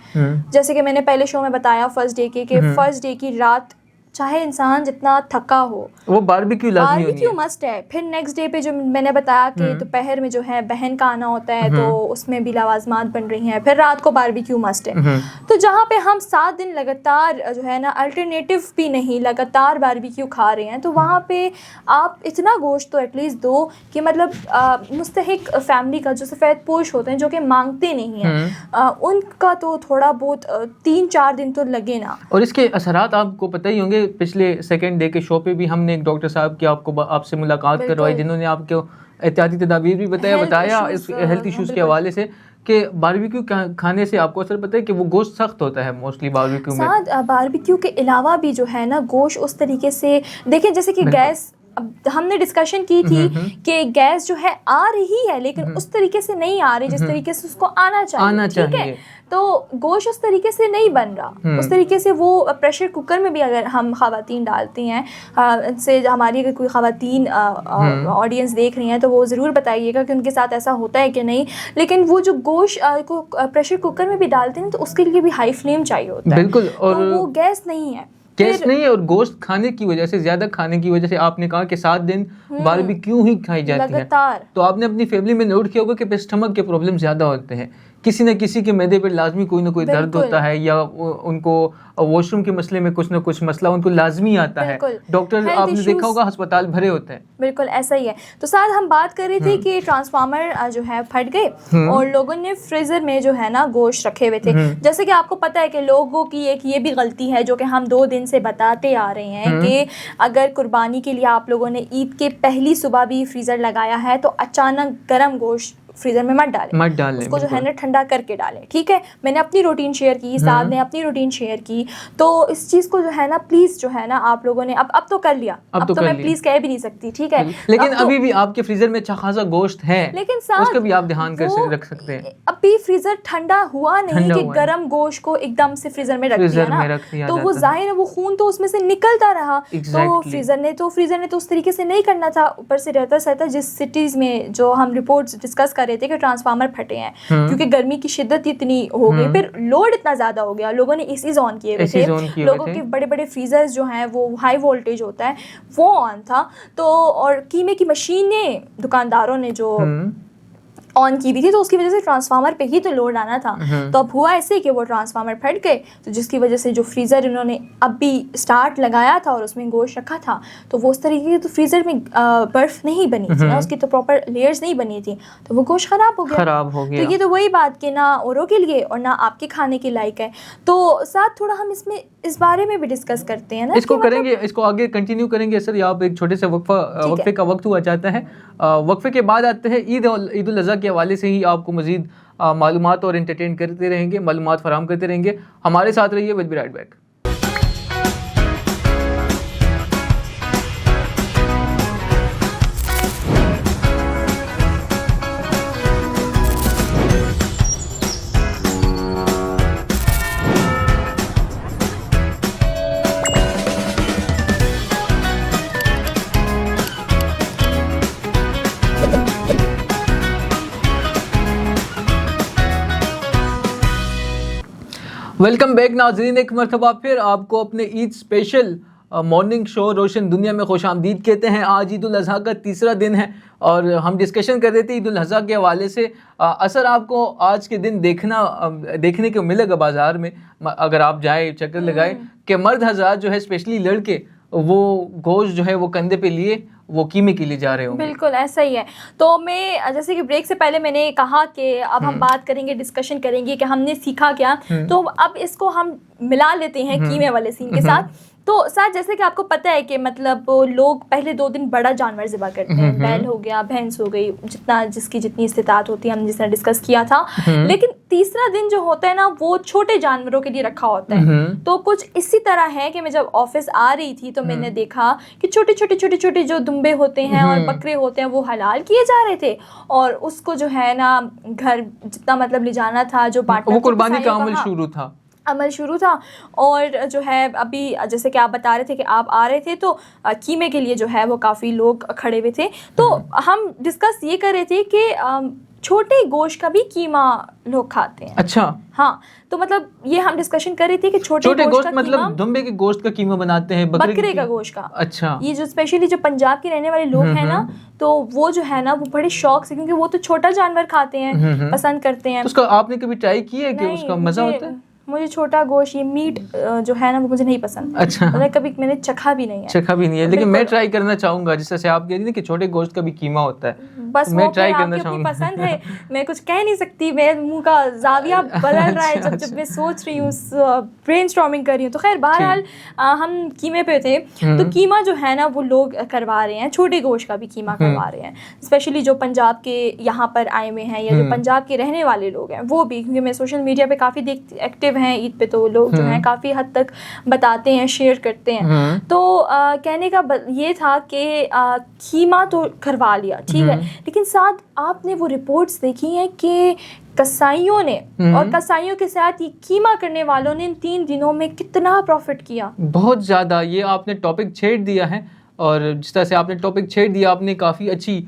جیسے کہ میں نے پہلے شو میں بتایا فرسٹ ڈے کے کہ فرسٹ ڈے کی رات چاہے انسان جتنا تھکا ہو
وہ باربیکیو لازمی ہونی ہے.
باربیکیو مسٹ ہے. پھر نیکسٹ ڈے پہ جو میں نے بتایا کہ دوپہر میں جو ہے بہن کا آنا ہوتا ہے تو اس میں بھی لوازمات بن رہی ہیں. پھر رات کو باربیکیو مسٹ ہے. تو جہاں پہ ہم 7 دن لگاتار جو ہے نا الٹرنیٹیو بھی نہیں لگاتار باربیکیو کھا رہے ہیں تو وہاں پہ آپ اتنا گوشت تو ایٹ لیسٹ دو کہ مطلب مستحق فیملی کا جو سفید پوش ہوتے ہیں جو کہ مانگتے نہیں ہیں ان کا تو تھوڑا بہت 3-4 دن تو لگے نا.
اور اس کے اثرات آپ کو پتہ ہی ہوں گے. پچھلے سیکنڈ ڈے کے شو پہ بھی ہم نے ایک ڈاکٹر صاحب کی آپ سے ملاقات کروائی جنہوں نے آپ کو احتیاطی تدابیر بھی بتایا اس ہیلتھ ایشوز کے حوالے سے کہ باربیکیو کھانے سے آپ کو اثر پتہ ہے کہ وہ گوشت سخت ہوتا ہے موسٹلی باربیکیو میں.
ساتھ باربیکیو کے علاوہ بھی جو ہے نا گوشت اس طریقے سے دیکھیں جیسے کہ گیس ہم نے ڈسکشن کی تھی کہ گیس جو ہے آ رہی ہے لیکن اس طریقے سے نہیں آ رہی جس طریقے سے اس کو آنا چاہیے. ٹھیک ہے تو گوشت اس طریقے سے نہیں بن رہا. اس طریقے سے وہ پریشر کوکر میں بھی اگر ہم خواتین ڈالتی ہیں سے ہماری اگر کوئی خواتین آڈینس دیکھ رہی ہیں تو وہ ضرور بتائیے گا کہ ان کے ساتھ ایسا ہوتا ہے کہ نہیں. لیکن وہ جو گوشت کو پریشر کوکر میں بھی ڈالتے ہیں تو اس کے لیے بھی ہائی فلیم چاہیے ہوتا ہے.
بالکل. اور
وہ گیس نہیں ہے.
گیس نہیں ہے اور گوشت کھانے کی وجہ سے زیادہ کھانے کی وجہ سے آپ نے کہا کہ 7 دن باربیکیو ہی کھائی جاتی ہے تو آپ نے اپنی فیملی میں نوٹ کیا ہوگا کہ اسٹمک کے پرابلم زیادہ ہوتے ہیں. کسی نہ کسی کے معدے پر لازمی کوئی نہ کوئی درد ہوتا ہے یا ان کو واش روم کے مسئلے میں کچھ نہ کچھ مسئلہ ان کو لازمی آتا ہے. ڈاکٹر آپ نے دیکھا ہوگا ہسپتال بھرے ہوتے ہیں.
بالکل ایسا ہی ہے. تو ساتھ ہم بات کر رہے تھے کہ ٹرانسفارمر جو ہے پھٹ گئے اور لوگوں نے فریزر میں جو ہے نا گوشت رکھے ہوئے تھے. جیسے کہ آپ کو پتہ ہے کہ لوگوں کی ایک یہ بھی غلطی ہے جو کہ ہم 2 دن سے بتاتے آ رہے ہیں کہ اگر قربانی کے لیے آپ لوگوں نے عید کے پہلی صبح بھی فریزر لگایا ہے تو اچانک گرم گوشت فریزر میں مت ڈالیں. اس کو جو ہے نا ٹھنڈا کر کے ڈالیں. ٹھیک ہے. میں نے اپنی روٹین شیئر کی, سعد نے اپنی روٹین شیئر کی. تو اس چیز کو جو ہے نا پلیز جو ہے نا آپ لوگوں نے اب تو کر لیا. اب تو میں پلیز کہہ بھی نہیں سکتی. ٹھیک ہے.
لیکن ابھی بھی آپ کے فریزر میں اچھا خاصا گوشت ہے
لیکن
اس کا بھی آپ دھیان رکھ سکتے ہیں.
ابھی فریزر ٹھنڈا ہوا نہیں کہ گرم گوشت کو ایک دم سے فریزر میں رکھ دیا نا تو وہ ظاہر ہے وہ خون تو اس میں سے نکلتا رہا. تو فریزر نے تو اس طریقے سے نہیں کرنا تھا. اوپر سے رہتا جس سٹیز میں جو ہم رپورٹس ڈسکس کر رہے تھے کہ ٹرانسفارمر پھٹے ہیں کیونکہ گرمی کی شدت اتنی ہو گئی, پھر لوڈ اتنا زیادہ ہو گیا, لوگوں نے اے سیز آن کیے ہوئے تھے, لوگوں کے بڑے بڑے فریزرز جو ہیں وہ ہائی وولٹیج ہوتا ہے وہ آن تھا. تو اور قیمے کی مشینیں دکانداروں نے جو آن کی بھی تھی تو اس کی وجہ سے ٹرانسفارمر پہ ہی تو لوڈ آنا تھا. تو اب ہوا ایسے کہ وہ ٹرانسفارمر پھٹ گئے تو جس کی وجہ سے جو فریزر انہوں نے اب بھی اسٹارٹ لگایا تھا اور اس میں گوشت رکھا تھا تو وہ اس طریقے کی تو فریزر میں برف نہیں بنی تھی نا, اس کی تو پراپر لیئرز نہیں بنی تھی تو وہ گوشت خراب ہو گیا. تو یہ تو وہی بات کہ نہ اوروں کے لیے اور نہ آپ کے کھانے کے لائق ہے. تو ساتھ تھوڑا ہم اس بارے میں بھی ڈسکس کرتے ہیں نا,
اس کو کریں گے, اس کو آگے کنٹینیو کریں گے. سر یہ آپ ایک چھوٹے سے وقفے کا وقت ہوا چاہتا ہے. وقفے کے بعد آتے ہیں عید الاضحیٰ کے حوالے سے ہی آپ کو مزید معلومات اور انٹرٹین کرتے رہیں گے, معلومات فراہم کرتے رہیں گے. ہمارے ساتھ رہیے. Will be right back. Welcome back ناظرین, ایک مرتبہ پھر آپ کو اپنے عید اسپیشل مارننگ شو روشن دنیا میں خوش آمدید کہتے ہیں. آج عید الاضحیٰ کا تیسرا دن ہے اور ہم ڈسکشن کر رہے تھے عید الاضحیٰ کے حوالے سے. اثر آپ کو آج کے دن دیکھنے کو ملے گا بازار میں اگر آپ جائیں چکر لگائیں کہ مرد حضرات جو ہے اسپیشلی لڑکے وہ گوشت جو ہے وہ کندھے پہ لیے وہ قیمے کے لیے جا رہے ہوں.
بالکل ایسا ہی ہے. تو میں جیسے کہ بریک سے پہلے میں نے کہا کہ اب ہم بات کریں گے, ڈسکشن کریں گے کہ ہم نے سیکھا کیا. تو اب اس کو ہم ملا لیتے ہیں قیمے والے سین کے ساتھ. تو ساتھ جیسے کہ آپ کو پتہ ہے کہ مطلب لوگ پہلے 2 دن بڑا جانور ذبح کرتے ہیں, بیل ہو گیا, بھینس ہو گئی, جس کی جتنی استطاعت ہوتی ہے, ہم جس طرح ڈسکس کیا تھا. لیکن تیسرا دن جو ہوتا ہے نا وہ چھوٹے جانوروں کے لیے رکھا ہوتا ہے. تو کچھ اسی طرح ہے کہ میں جب آفس آ رہی تھی تو میں نے دیکھا کہ چھوٹے جو دمبے ہوتے ہیں اور بکرے ہوتے ہیں وہ حلال کیے جا رہے تھے اور اس کو جو ہے نا گھر جتنا مطلب لے جانا تھا جو بانٹنا
وہ قربانی کا عمل شروع تھا.
عمل شروع تھا. اور جو ہے ابھی جیسے کہ آپ بتا رہے تھے کہ آپ آ رہے تھے تو قیمے کے لیے جو ہے وہ کافی لوگ کھڑے ہوئے تھے, تو ہم ڈسکس یہ کر رہے تھے کہ چھوٹے گوشت کا بھی قیمہ لوگ کھاتے ہیں.
اچھا,
ہاں, تو مطلب یہ ہم ڈسکشن کر رہے تھے کہ چھوٹے گوشت کا
مطلب دمبے کے گوشت کا قیمہ بناتے ہیں,
بکرے کا گوشت کا.
اچھا,
یہ جو اسپیشلی جو پنجاب کے رہنے والے لوگ ہیں نا, تو وہ جو ہے نا وہ بڑے شوق سے, کیونکہ وہ تو چھوٹا جانور کھاتے ہیں, پسند کرتے ہیں.
اس کا آپ نے کبھی ٹرائی کیا ہے کہ اس کا مزہ ہوتا ہے؟
مجھے چھوٹا گوشت, یہ میٹ جو ہے نا وہ مجھے نہیں پسند.
اچھا,
کبھی میں نے چکھا بھی نہیں ہے,
لیکن میں ٹرائی کرنا چاہوں گا. جس طرح سے آپ کہہ رہی ہیں کہ چھوٹے گوشت کا بھی قیمہ ہوتا ہے,
بس میں ٹرائی کرنا چاہوں گا. پسند ہے, میں کچھ کہہ نہیں سکتی, میرے منہ کا زاویہ بدل رہا ہے جب میں سوچ رہی ہوں, برین اسٹارمنگ کر رہی ہوں. تو خیر بہرحال ہم قیمے پہ تھے, تو قیمہ جو ہے نا وہ لوگ کروا رہے ہیں, چھوٹے گوشت کا بھی قیمہ کروا رہے ہیں, اسپیشلی جو پنجاب کے یہاں پر آئے ہوئے ہیں یا جو پنجاب کے رہنے والے لوگ ہیں وہ بھی, کیونکہ میں سوشل میڈیا پہ کافی ایکٹیو ہیں عید پہ, تو لوگ جو ہیں کافی حد تک بتاتے ہیں, شیئر کرتے ہیں. تو کہنے کا یہ تھا کہ قیمہ تو کروا لیا, ٹھیک ہے, لیکن ساتھ آپ نے وہ رپورٹس دیکھی ہیں کہ کسائیوں نے اور کسائیوں کے ساتھ یہ قیمہ کرنے والوں نے ان 3 دنوں میں کتنا پروفٹ کیا.
بہت زیادہ. یہ آپ نے ٹاپک چھیڑ دیا ہے, اور جس طرح سے آپ نے ٹاپک چھیڑ دیا, آپ نے کافی اچھی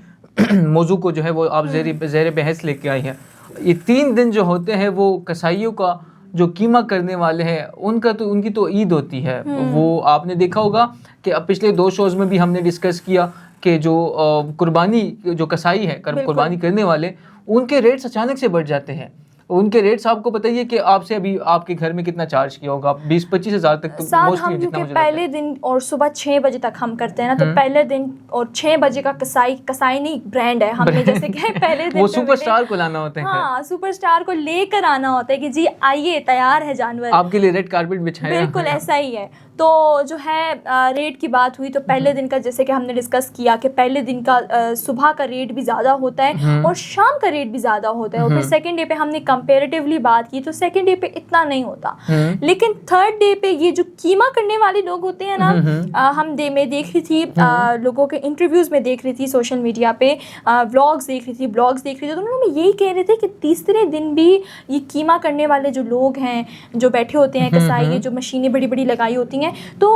موضوع کو جو ہے وہ آپ زیر بحث لے کے آئی ہیں. یہ 3 دن جو ہوتے ہیں وہ کسائیوں کا جو قیمہ کرنے والے ہیں ان کی تو عید ہوتی ہے. وہ آپ نے دیکھا ہوگا کہ اب پچھلے 2 شوز میں بھی ہم نے ڈسکس کیا کہ جو قربانی جو کسائی ہے, قربانی کرنے والے, ان کے ریٹس اچانک سے بڑھ جاتے ہیں. ان کے ریٹس آپ کو بتائیے کہ آپ سے ابھی آپ کے گھر میں کتنا چارج کیا ہوگا, 20-25 ہزار تک تو
موسٹلی جتنا مجھے پہلے دن اور صبح 6 بجے تک ہم کرتے ہیں نا, تو پہلے دن اور 6 بجے کا کسائی نہیں برانڈ ہے, ہم نے جیسے کہ پہلے دن
وہ سپر اسٹار کو لانا ہوتا ہے.
ہاں, سپر اسٹار کو لے کر آنا ہوتا ہے کہ جی آئیے, تیار ہے جانور,
آپ کے لیے ریڈ کارپیٹ بچھایا.
بالکل ایسا ہی ہے. تو جو ہے ریٹ کی بات ہوئی, تو پہلے دن کا جیسے کہ ہم نے ڈسکس کیا کہ پہلے دن کا صبح کا ریٹ بھی زیادہ ہوتا ہے اور شام کا ریٹ بھی زیادہ ہوتا ہے, اور پھر سیکنڈ ڈے پہ ہم نے کمپیریٹیولی بات کی تو سیکنڈ ڈے پہ اتنا نہیں ہوتا, لیکن تھرڈ ڈے پہ یہ جو قیمہ کرنے والے لوگ ہوتے ہیں نا, میں دیکھ رہی تھی لوگوں کے انٹرویوز میں, دیکھ رہی تھی سوشل میڈیا پہ بلاگز دیکھ رہی تھی, تو انہوں نے یہی کہہ رہے تھے کہ تیسرے دن بھی یہ قیمہ کرنے والے جو لوگ ہیں, جو بیٹھے ہوتے ہیں کسائی, جو مشینیں بڑی بڑی لگائی ہوتی ہیں, تو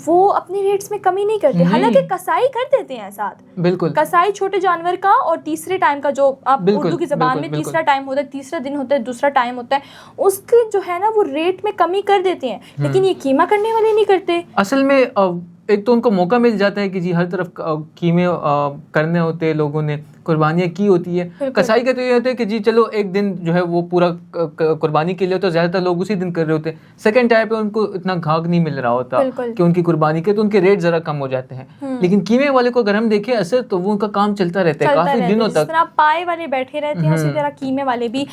وہ اپنے ریٹس میں کمی نہیں کرتے. حالانکہ کسائی کر دیتے ہیں ساتھ, بالکل کسائی چھوٹے جانور کا, اور تیسرے ٹائم کا جو آپ اردو کی زبان میں تیسرا ٹائم ہوتا ہے, تیسرا دن ہوتا ہے, دوسرا ٹائم ہوتا ہے, اس کے جو ہے نا وہ ریٹ میں کمی کر دیتے ہیں, لیکن یہ قیمہ کرنے والے نہیں کرتے.
اصل میں ایک تو ان کو موقع مل جاتا ہے کہ جی ہر طرف قیمے کرنے ہوتے ہیں, لوگوں نے قربانیاں کی ہوتی ہے. کسائی کا تو یہ ہوتا ہے کہ جی چلو ایک دن جو ہے وہ پورا قربانی کے لیے, تو زیادہ تر لوگ اسی دن کر رہے ہوتے ہیں. سیکنڈ ٹائم پہ ان کو اتنا گھاگ نہیں مل رہا ہوتا کہ ان کی قربانی کے, تو ان کے ریٹ ذرا کم ہو جاتے ہیں. لیکن قیمے والے کو اگر ہم دیکھیں اثر, تو وہ ان کا کام چلتا رہتا ہے کافی دنوں تک.
جس طرح پائے والے بیٹھے رہتے ہیں اسی طرح قیمے والے بھی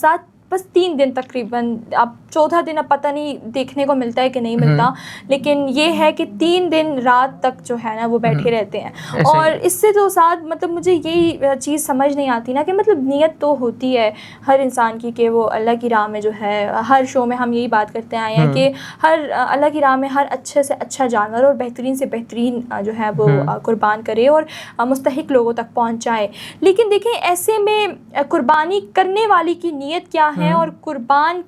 ساتھ, بس 3 دن تقریباً. اب چوتھا دن اب پتہ نہیں دیکھنے کو ملتا ہے کہ نہیں ملتا, لیکن یہ ہے کہ 3 دن رات تک جو ہے نا وہ بیٹھے رہتے ہیں. اور اس سے تو ساتھ مطلب مجھے یہی چیز سمجھ نہیں آتی نا کہ مطلب نیت تو ہوتی ہے ہر انسان کی کہ وہ اللہ کی راہ میں جو ہے, ہر شو میں ہم یہی بات کرتے آئے ہیں کہ ہر اللہ کی راہ میں ہر اچھے سے اچھا جانور اور بہترین سے بہترین جو ہے وہ قربان کرے اور مستحق لوگوں تک پہنچائے. لیکن دیکھیں ایسے میں قربانی کرنے والی کی نیت کیا ہے, اور قربان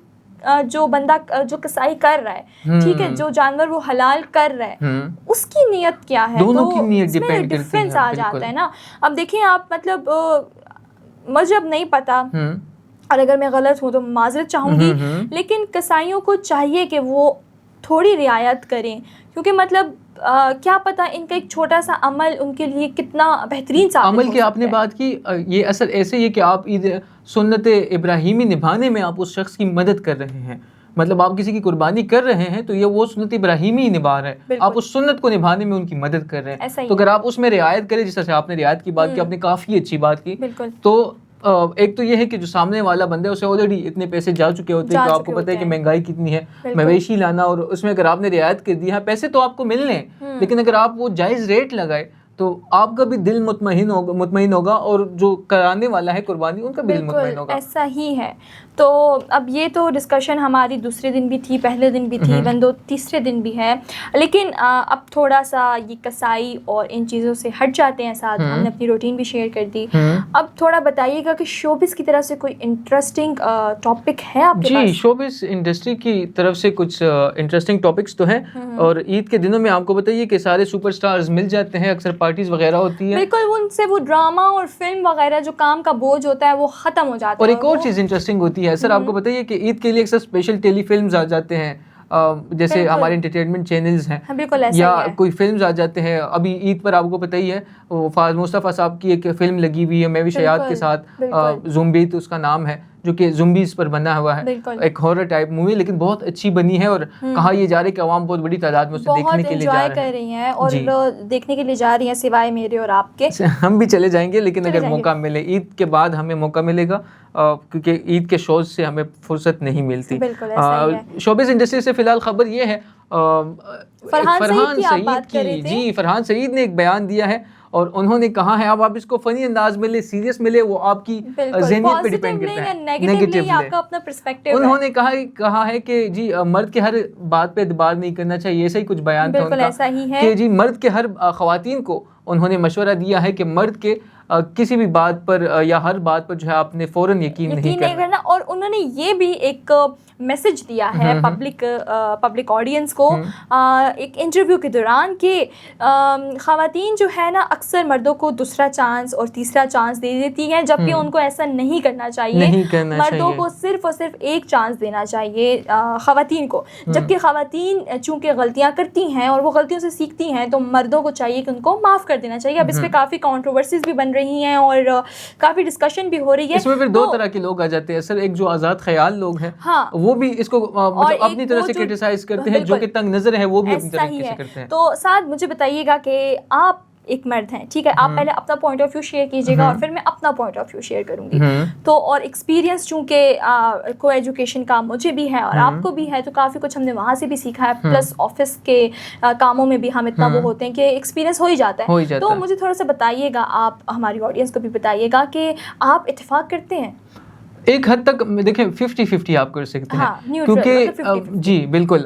جو بندہ جو کسائی کر رہا ہے, ٹھیک ہے, جو جانور وہ حلال کر رہا ہے, اس کی نیت کیا ہے,
دونوں کی نیت
ڈیپینڈ ڈفرینس آ جاتا ہے نا. اب دیکھیں آپ, مطلب مجھے اب نہیں پتا, اور اگر میں غلط ہوں تو معذرت چاہوں گی, لیکن کسائیوں کو چاہیے کہ وہ تھوڑی رعایت کریں, کیونکہ مطلب کیا پتہ ان کا ایک چھوٹا سا عمل ان کے لیے کتنا بہترین ثابت ہو
عمل کی آپ نے بات کی. یہ اثر ایسے ہی کہ آپ عید سنت ابراہیمی نبھانے میں آپ اس شخص کی مدد کر رہے ہیں. مطلب آپ کسی کی قربانی کر رہے ہیں تو یہ وہ سنت ابراہیمی نبھا رہے ہیں, آپ اس سنت کو نبھانے میں ان کی مدد کر رہے ہیں. تو اگر آپ اس میں رعایت کریں, جس طرح سے آپ نے رعایت کی بات کی, آپ نے کافی اچھی بات کی, تو ایک تو یہ ہے کہ جو سامنے والا بندہ ہے اسے آلریڈی اتنے پیسے جا چکے ہوتے ہیں کہ آپ کو پتہ ہے کہ مہنگائی کتنی ہے, مویشی لانا, اور اس میں اگر آپ نے رعایت کر دی ہے, پیسے تو آپ کو ملنے ہیں, لیکن اگر آپ وہ جائز ریٹ لگائے تو آپ کا بھی دل مطمئن ہوگا اور جو کرانے والا ہے قربانی ان کا بھی دل مطمئن ہوگا.
ایسا ہی ہے. تو اب یہ تو ڈسکشن ہماری دوسرے دن بھی تھی, پہلے دن بھی تھی, ایون دو تیسرے دن بھی ہے, لیکن اب تھوڑا سا یہ کسائی اور ان چیزوں سے ہٹ جاتے ہیں. ساتھ ہم نے اپنی روٹین بھی شیئر کر دی. اب تھوڑا بتائیے گا کہ شوبز کی طرف سے کوئی انٹرسٹنگ ٹاپک ہے آپ کے پاس؟
جی, شوبز انڈسٹری کی طرف سے کچھ انٹرسٹنگ ٹاپکس تو ہیں, اور عید کے دنوں میں آپ کو بتائیے کہ سارے سپر اسٹارز مل جاتے ہیں, اکثر پارٹیز وغیرہ ہوتی ہیں.
بالکل, ان سے وہ ڈرامہ اور فلم وغیرہ جو کام کا بوجھ ہوتا ہے وہ ختم ہو جاتا ہے.
اور ایک اور چیز انٹرسٹنگ ہوتی ہے سر, آپ کو بتائیے کہ عید کے لیے اکثر اسپیشل ٹیلی فلمز آ جاتے ہیں, جیسے ہمارے انٹرٹینمنٹ چینلز ہیں, یا کوئی فلمز آ جاتے ہیں. ابھی عید پر آپ کو پتہ ہی ہے فاضل مصطفیٰ صاحب کی ایک فلم لگی ہوئی ہے مہوش حیات کے ساتھ, زومبیت اس کا نام ہے, جو کہ زمبیز پر بنا ہوا ہے, ایک ہارر ٹائپ مووی, لیکن بہت اچھی بنی ہے. اور کہا یہ جا رہا ہے کہ عوام بہت بڑی تعداد میں اسے دیکھنے کے لیے جا
رہی ہیں اور دیکھنے کے لیے جا رہی ہیں, سوائے میرے اور آپ کے.
ہم بھی چلے جائیں گے, لیکن اگر موقع ملے عید کے بعد ہمیں موقع ملے گا, کیونکہ عید کے شوز سے ہمیں فرصت نہیں ملتی. شوبز انڈسٹری سے فی الحال خبر یہ ہے فرحان سعید کی. جی, فرحان سعید نے ایک بیان دیا ہے اور انہوں نے کہا ہے, اب آپ اس کو فنی انداز میں لے, سیریس میں لے, وہ آپ کی ذہنیت پہ ڈیپینڈ کرتا ہے, نیگیٹیو لے. انہوں نے کہا ہے کہ جی مرد کے ہر بات پہ اعتبار نہیں کرنا چاہیے. ایسا ہی کچھ بیان تھا ان کا کہ جی مرد کے ہر خواتین کو انہوں نے مشورہ دیا ہے کہ مرد کے کسی بھی بات پر یا ہر بات پر جو ہے آپ نے فوراً یقین نہیں کرنا.
اور انہوں نے یہ بھی ایک میسج دیا ہے پبلک آڈینس کو ایک انٹرویو کے دوران کہ خواتین جو ہے نا اکثر مردوں کو دوسرا چانس اور تیسرا چانس دے دیتی ہیں, جبکہ ان کو ایسا نہیں کرنا چاہیے. مردوں کو صرف اور صرف ایک چانس دینا چاہیے خواتین کو, جبکہ خواتین چونکہ غلطیاں کرتی ہیں اور وہ غلطیوں سے سیکھتی ہیں, تو مردوں کو چاہیے کہ ان کو معاف کر دینا چاہیے. اب اس پہ کافی کانٹروورسیز بھی بن رہی ہیں اور کافی ڈسکشن بھی ہو رہی ہے.
اس میں پھر دو طرح کے لوگ آ جاتے ہیں سر, ایک جو آزاد خیال لوگ ہیں وہ بھی اس کو مطلب اپنی طرح سے کرٹیسائز کرتے ہیں, جو کہ تنگ نظر ہے وہ بھی اپنی طرح سے کرتے ہیں.
تو ساتھ مجھے بتائیے گا کہ آپ ایک مرد ہیں, ٹھیک ہے, آپ پہلے اپنا پوائنٹ آف ویو شیئر کیجیے گا اور پھر میں اپنا پوائنٹ آف ویو شیئر کروں گی. تو اور ایکسپیرینس چونکہ کو ایجوکیشن کا مجھے بھی ہے اور آپ کو بھی ہے, تو کافی کچھ ہم نے وہاں سے بھی سیکھا ہے, پلس آفس کے کاموں میں بھی ہم اتنا وہ ہوتے ہیں کہ ایکسپیرینس ہو ہی جاتا ہے. تو مجھے تھوڑا سا بتائیے گا, آپ ہماری آڈینس کو بھی بتائیے گا کہ آپ اتفاق کرتے ہیں.
ایک حد تک دیکھیں 50-50 آپ کر سکتے ہیں, کیونکہ جی بالکل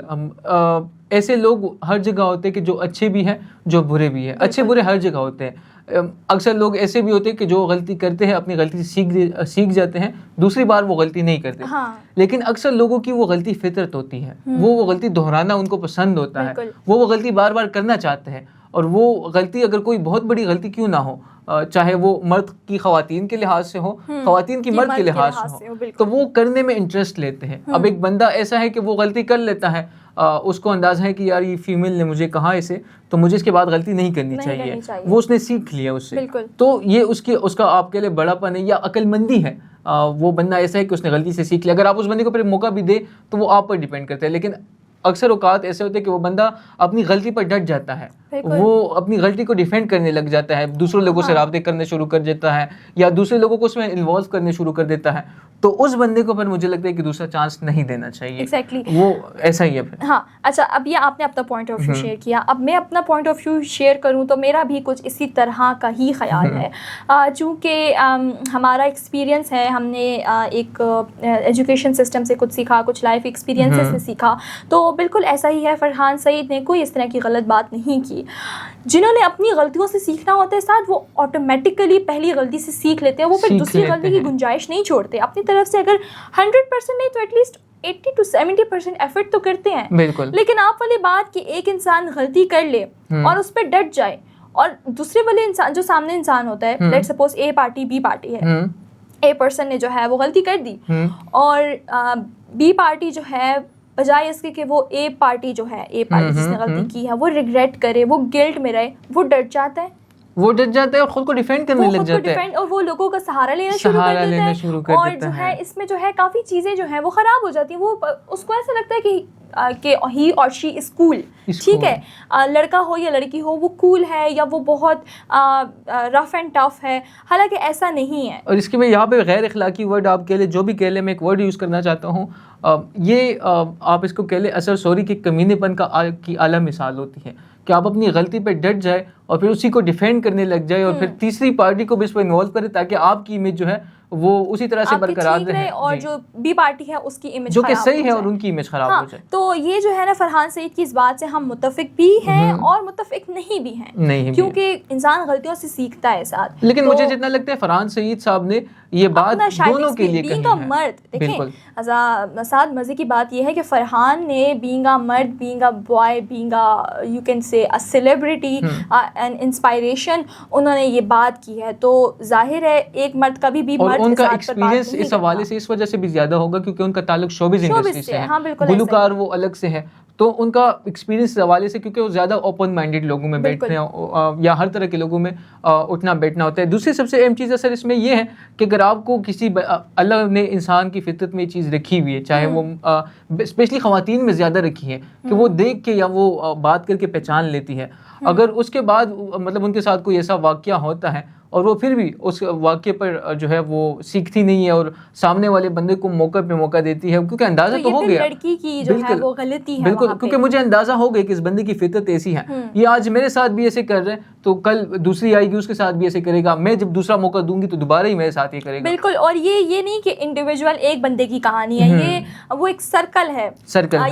ایسے لوگ ہر جگہ ہوتے ہیں کہ جو اچھے بھی ہیں جو برے بھی ہیں, اچھے برے ہر جگہ ہوتے ہیں. اکثر لوگ ایسے بھی ہوتے ہیں کہ جو غلطی کرتے ہیں اپنی غلطی سے سیکھ جاتے ہیں, دوسری بار وہ غلطی نہیں کرتے. لیکن اکثر لوگوں کی وہ غلطی فطرت ہوتی ہے, وہ غلطی دہرانا ان کو پسند ہوتا ہے, وہ غلطی بار بار کرنا چاہتے ہیں. اور وہ غلطی اگر کوئی بہت بڑی غلطی کیوں نہ ہو, چاہے وہ مرد کی خواتین کے لحاظ سے ہو, خواتین کی مرد کے لحاظ سے ہو, تو وہ کرنے میں انٹرسٹ لیتے ہیں. اب ایک بندہ ایسا ہے کہ وہ غلطی کر لیتا ہے, اس کو اندازہ ہے کہ یار یہ فیمیل نے مجھے کہا اسے, تو مجھے اس کے بعد غلطی نہیں کرنی چاہیے, وہ اس نے سیکھ لیا اس سے. تو یہ اس کا آپ کے لیے بڑا پن ہے یا عقل مندی ہے. وہ بندہ ایسا ہے کہ اس نے غلطی سے سیکھ لیا. اگر آپ اس بندے کو پھر موقع بھی دے تو وہ آپ پر ڈیپینڈ کرتا ہے. لیکن اکثر اوقات ایسے ہوتے ہیں کہ وہ بندہ اپنی غلطی پر ڈٹ جاتا ہے, وہ اپنی غلطی کو ڈیفینڈ کرنے لگ جاتا ہے, دوسرے لوگوں سے رابطے کرنے شروع کر دیتا ہے, یا دوسرے لوگوں کو اس میں انوالو کرنے شروع کر دیتا ہے. تو اس بندے کو پھر مجھے لگتا ہے کہ دوسرا چانس نہیں دینا چاہیے. وہ ایسا ہی ہے پھر.
ہاں اچھا, اب یہ آپ نے اپنا پوائنٹ آف ویو شیئر کیا, اب میں اپنا پوائنٹ آف ویو شیئر کروں تو میرا بھی کچھ اسی طرح کا ہی خیال ہے. چونکہ ہمارا ایکسپیرینس ہے, ہم نے ایک ایجوکیشن سسٹم سے کچھ سیکھا, کچھ لائف ایکسپیرینسز سے سیکھا, تو بالکل ایسا ہی ہے. فرحان سعید نے کوئی اس طرح کی غلط بات نہیں کی. جنہوں نے اپنی غلطیوں سے سیکھنا ہوتا ہے ساتھ, وہ آٹومیٹکلی پہلی غلطی سے سیکھ لیتے ہیں, وہ پھر دوسری غلطی کی گنجائش نہیں چھوڑتے. اپنی طرف سے اگر 100% نہیں تو ایٹ لیسٹ 80-70% ایفرٹ تو کرتے ہیں.
بالکل.
لیکن آپ والی بات کہ ایک انسان غلطی کر لے اور اس پہ ڈٹ جائے, اور دوسرے والے انسان جو سامنے انسان ہوتا ہے, let suppose A party B party ہے, اے پرسن نے جو ہے وہ غلطی کر دی, اور بی پارٹی جو ہے بجائے اس کے کہ وہ اے پارٹی جو ہے, اے پارٹی جس نے غلطی کی ہے, وہ ریگریٹ کرے, وہ گلٹ میں رہے, وہ ڈٹ جاتا ہے,
اور خود کو ڈیفینڈ کرنے لگ جاتا ہے,
اور وہ لوگوں کا سہارا لینا شروع کر دیتا ہے. اور جو ہے اس میں جو ہے کافی چیزیں جو ہیں وہ خراب ہو جاتی ہیں. وہ اس کو ایسا لگتا ہے کہ کہ ہی اور شی از کول, ٹھیک ہے, لڑکا ہو یا لڑکی ہو وہ کول ہے یا وہ بہت رف اینڈ ٹف ہے, حالانکہ ایسا نہیں ہے.
اور اس کے میں یہاں پہ غیر اخلاقی ورڈ آپ کہہ لیں, جو بھی کہہ لیں, میں ایک ورڈ یوز کرنا چاہتا ہوں, یہ آپ اس کو کہہ لیں اثر سوری کے کمینے پن کی اعلیٰ مثال ہوتی ہے کہ آپ اپنی غلطی پہ ڈٹ جائے اور پھر اسی کو ڈیفینڈ کرنے لگ جائے اور پھر تیسری پارٹی کو بھی اس پہ انوالو کرے تاکہ آپ کی امیج جو ہے وہ اسی طرح سے برقرار رہے,
اور جو بی پارٹی ہے اس کی امیج
جو کہ صحیح ہے اور ان کی امیج خراب ہو جائے.
تو یہ جو ہے نا فرحان سعید کی اس بات سے ہم متفق بھی ہیں اور متفق نہیں بھی ہیں, کیونکہ انسان غلطیوں سے سیکھتا ہے ساتھ.
لیکن مجھے جتنا لگتا ہے فرحان سعید صاحب نے یہ بات دونوں کے لیے کہی ہے.
مرد دیکھیں سعد, مزے کی بات یہ ہے کہ فرحان نے بینگ اے مرد, being a boy, being a you can say a celebrity and inspiration, انہوں نے یہ بات کی ہے. تو ظاہر ہے ایک مرد کبھی بھی مرد
ان کا ایکسپیرینس اس حوالے سے اس وجہ سے بھی زیادہ ہوگا کیونکہ ان کا تعلق شوبز انڈسٹری سے ہے, گلوکار وہ الگ سے ہے, تو ان کا ایکسپیرینس اس حوالے سے کیونکہ وہ زیادہ اوپن مائنڈیڈ لوگوں میں بیٹھتے ہیں یا ہر طرح کے لوگوں میں اٹھنا بیٹھنا ہوتا ہے. دوسری سب سے اہم چیز اثر اس میں یہ ہے کہ اگر آپ کو کسی اللہ نے انسان کی فطرت میں یہ چیز رکھی ہوئی ہے, چاہے وہ اسپیشلی خواتین میں زیادہ رکھی ہے کہ وہ دیکھ کے یا وہ بات کر کے پہچان لیتی ہے, اگر اس کے بعد مطلب ان کے ساتھ کوئی ایسا واقعہ ہوتا ہے اور وہ پھر بھی اس واقعے پر جو ہے وہ سیکھتی نہیں ہے اور سامنے والے بندے کو موقع پہ موقع دیتی ہے, کیونکہ اندازہ تو ہو گیا
لڑکی کی جو ہے وہ غلطی ہے,
بالکل, کیونکہ مجھے اندازہ ہو گیا کہ اس بندے کی فطرت ایسی ہے, یہ آج میرے ساتھ بھی ایسے کر رہے ہیں تو کل دوسری آئے گی اس کے ساتھ بھی ایسے کرے گا, میں جب دوسرا موقع دوں گی تو دوبارہ ہی میرے ساتھ یہ کرے گا.
بالکل, اور یہ نہیں کہ انڈیویجول ایک بندے کی کہانی ہے, یہ وہ ایک سرکل ہے,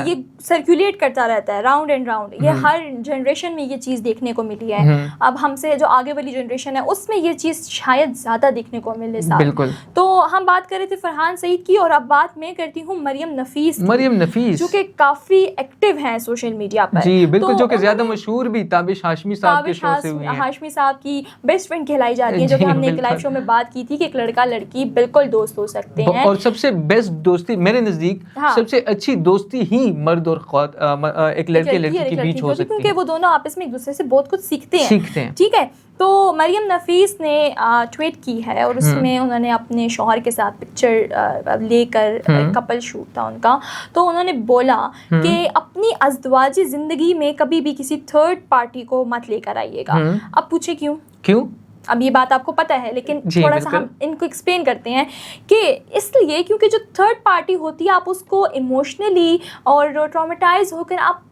یہ سرکولیٹ کرتا رہتا ہے راؤنڈ اینڈ راؤنڈ. یہ ہر جنریشن میں یہ چیز دیکھنے کو ملی ہے. اب ہم سے جو آگے والی جنریشن ہے اس میں یہ چیز شاید زیادہ دیکھنے کو ملے.
بالکل,
تو ہم بات کر رہے تھے فرحان سعید کی, اور اب بات میں کرتی ہوں مریم نفیس جو کہ کافی ایکٹیو ہیں سوشل میڈیا پر.
جی بالکل, جو کہ زیادہ مشہور بھی تابش ہاشمی صاحب کے شو سے ہوئی ہیں.
ہاشمی صاحب کی بیسٹ فرینڈ کہلائی جاتی ہیں, جو کہ ہم نے ایک لائیو شو میں بات کی تھی کہ ایک لڑکا لڑکی بالکل دوست ہو سکتے ہیں,
اور سب سے بیسٹ دوستی میرے نزدیک سب سے اچھی دوستی ہی مرد اور ایک لڑکے لڑکی کے بیچ ہو سکتی ہے,
کیونکہ وہ دونوں آپس میں ایک دوسرے سے بہت کچھ سیکھتے ہیں. ٹھیک ہے, تو مریم نفیس نے ٹویٹ کی ہے اور اس میں انہوں نے اپنے شوہر کے ساتھ پکچر لے کر, کپل شوٹ تھا ان کا, تو انہوں نے بولا کہ اپنی ازدواجی زندگی میں کبھی بھی کسی تھرڈ پارٹی کو مت لے کر آئیے گا. اب پوچھے کیوں؟ اب یہ بات آپ کو پتہ ہے, لیکن تھوڑا سا ہم ان کو ایکسپلین کرتے ہیں کہ اس لیے کیونکہ جو تھرڈ پارٹی ہوتی ہے آپ اس کو ایموشنلی اور ٹرامیٹائز ہو کر آپ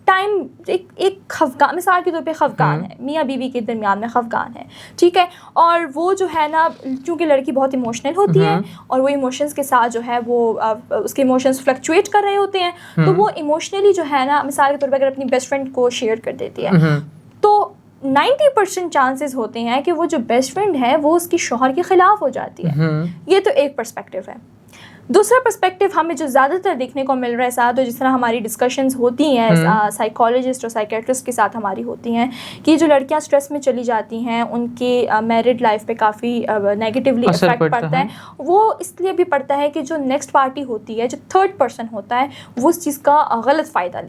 ٹائم ایک خفگان, مثال کے طور پہ خفگان ہے, میاں بیوی کے درمیان میں خفگان ہے, ٹھیک ہے, اور وہ جو ہے نا چونکہ لڑکی بہت ایموشنل ہوتی ہے اور وہ ایموشنس کے ساتھ جو ہے وہ اس کے ایموشنس فلکچویٹ کر رہے ہوتے ہیں, تو وہ ایموشنلی جو ہے نا مثال کے طور پہ اگر اپنی بیسٹ فرینڈ کو شیئر کر دیتی ہے تو 90% چانسز ہوتے ہیں کہ وہ جو بیسٹ فرینڈ ہے وہ اس کی شوہر کے خلاف ہو جاتی ہے. یہ تو ایک پرسپیکٹیو ہے. دوسرا پرسپیکٹیو ہمیں جو زیادہ تر دیکھنے کو مل رہا ہے ساتھ, جس طرح ہماری ڈسکشنز ہوتی ہیں سائیکالوجسٹ اور سائیکیٹرسٹ کے ساتھ ہماری ہوتی ہیں, کہ جو لڑکیاں اسٹریس میں چلی جاتی ہیں ان کی میرڈ لائف پہ کافی نیگیٹیولی افیکٹ پڑتا ہے. وہ اس لیے بھی پڑتا ہے کہ جو نیکسٹ پارٹی ہوتی ہے, جو تھرڈ پرسن ہوتا ہے, وہ اس چیز کا غلط فائدہ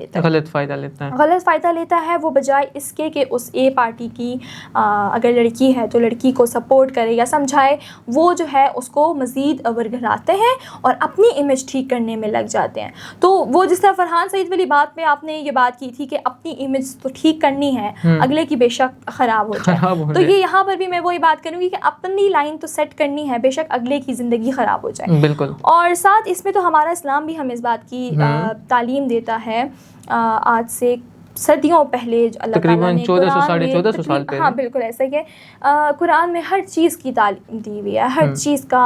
لیتا ہے وہ بجائے اس کے کہ اس اے پارٹی کی اگر لڑکی ہے تو لڑکی کو سپورٹ کرے یا سمجھائے, وہ جو ہے اس کو مزید ورگلاتے ہیں اور اپنی امیج ٹھیک کرنے میں لگ جاتے ہیں. تو وہ جس طرح فرحان سعید والی بات میں آپ نے یہ بات کی تھی کہ اپنی امیج تو ٹھیک کرنی ہے, اگلے کی بے شک خراب ہو جائے, تو یہ یہاں پر بھی میں وہی بات کروں گی کہ اپنی لائن تو سیٹ کرنی ہے, بے شک اگلے کی زندگی خراب ہو جائے.
بالکل,
اور ساتھ اس میں تو ہمارا اسلام بھی ہمیں اس بات کی تعلیم دیتا ہے. آج سے صدیوں پہلے اللہ تعالیٰ نے
تقریباً 1400 سال پہلے,
ہاں بالکل ایسا ہی ہے, قرآن میں ہر چیز کی تعلیم دی ہوئی ہے, ہر چیز کا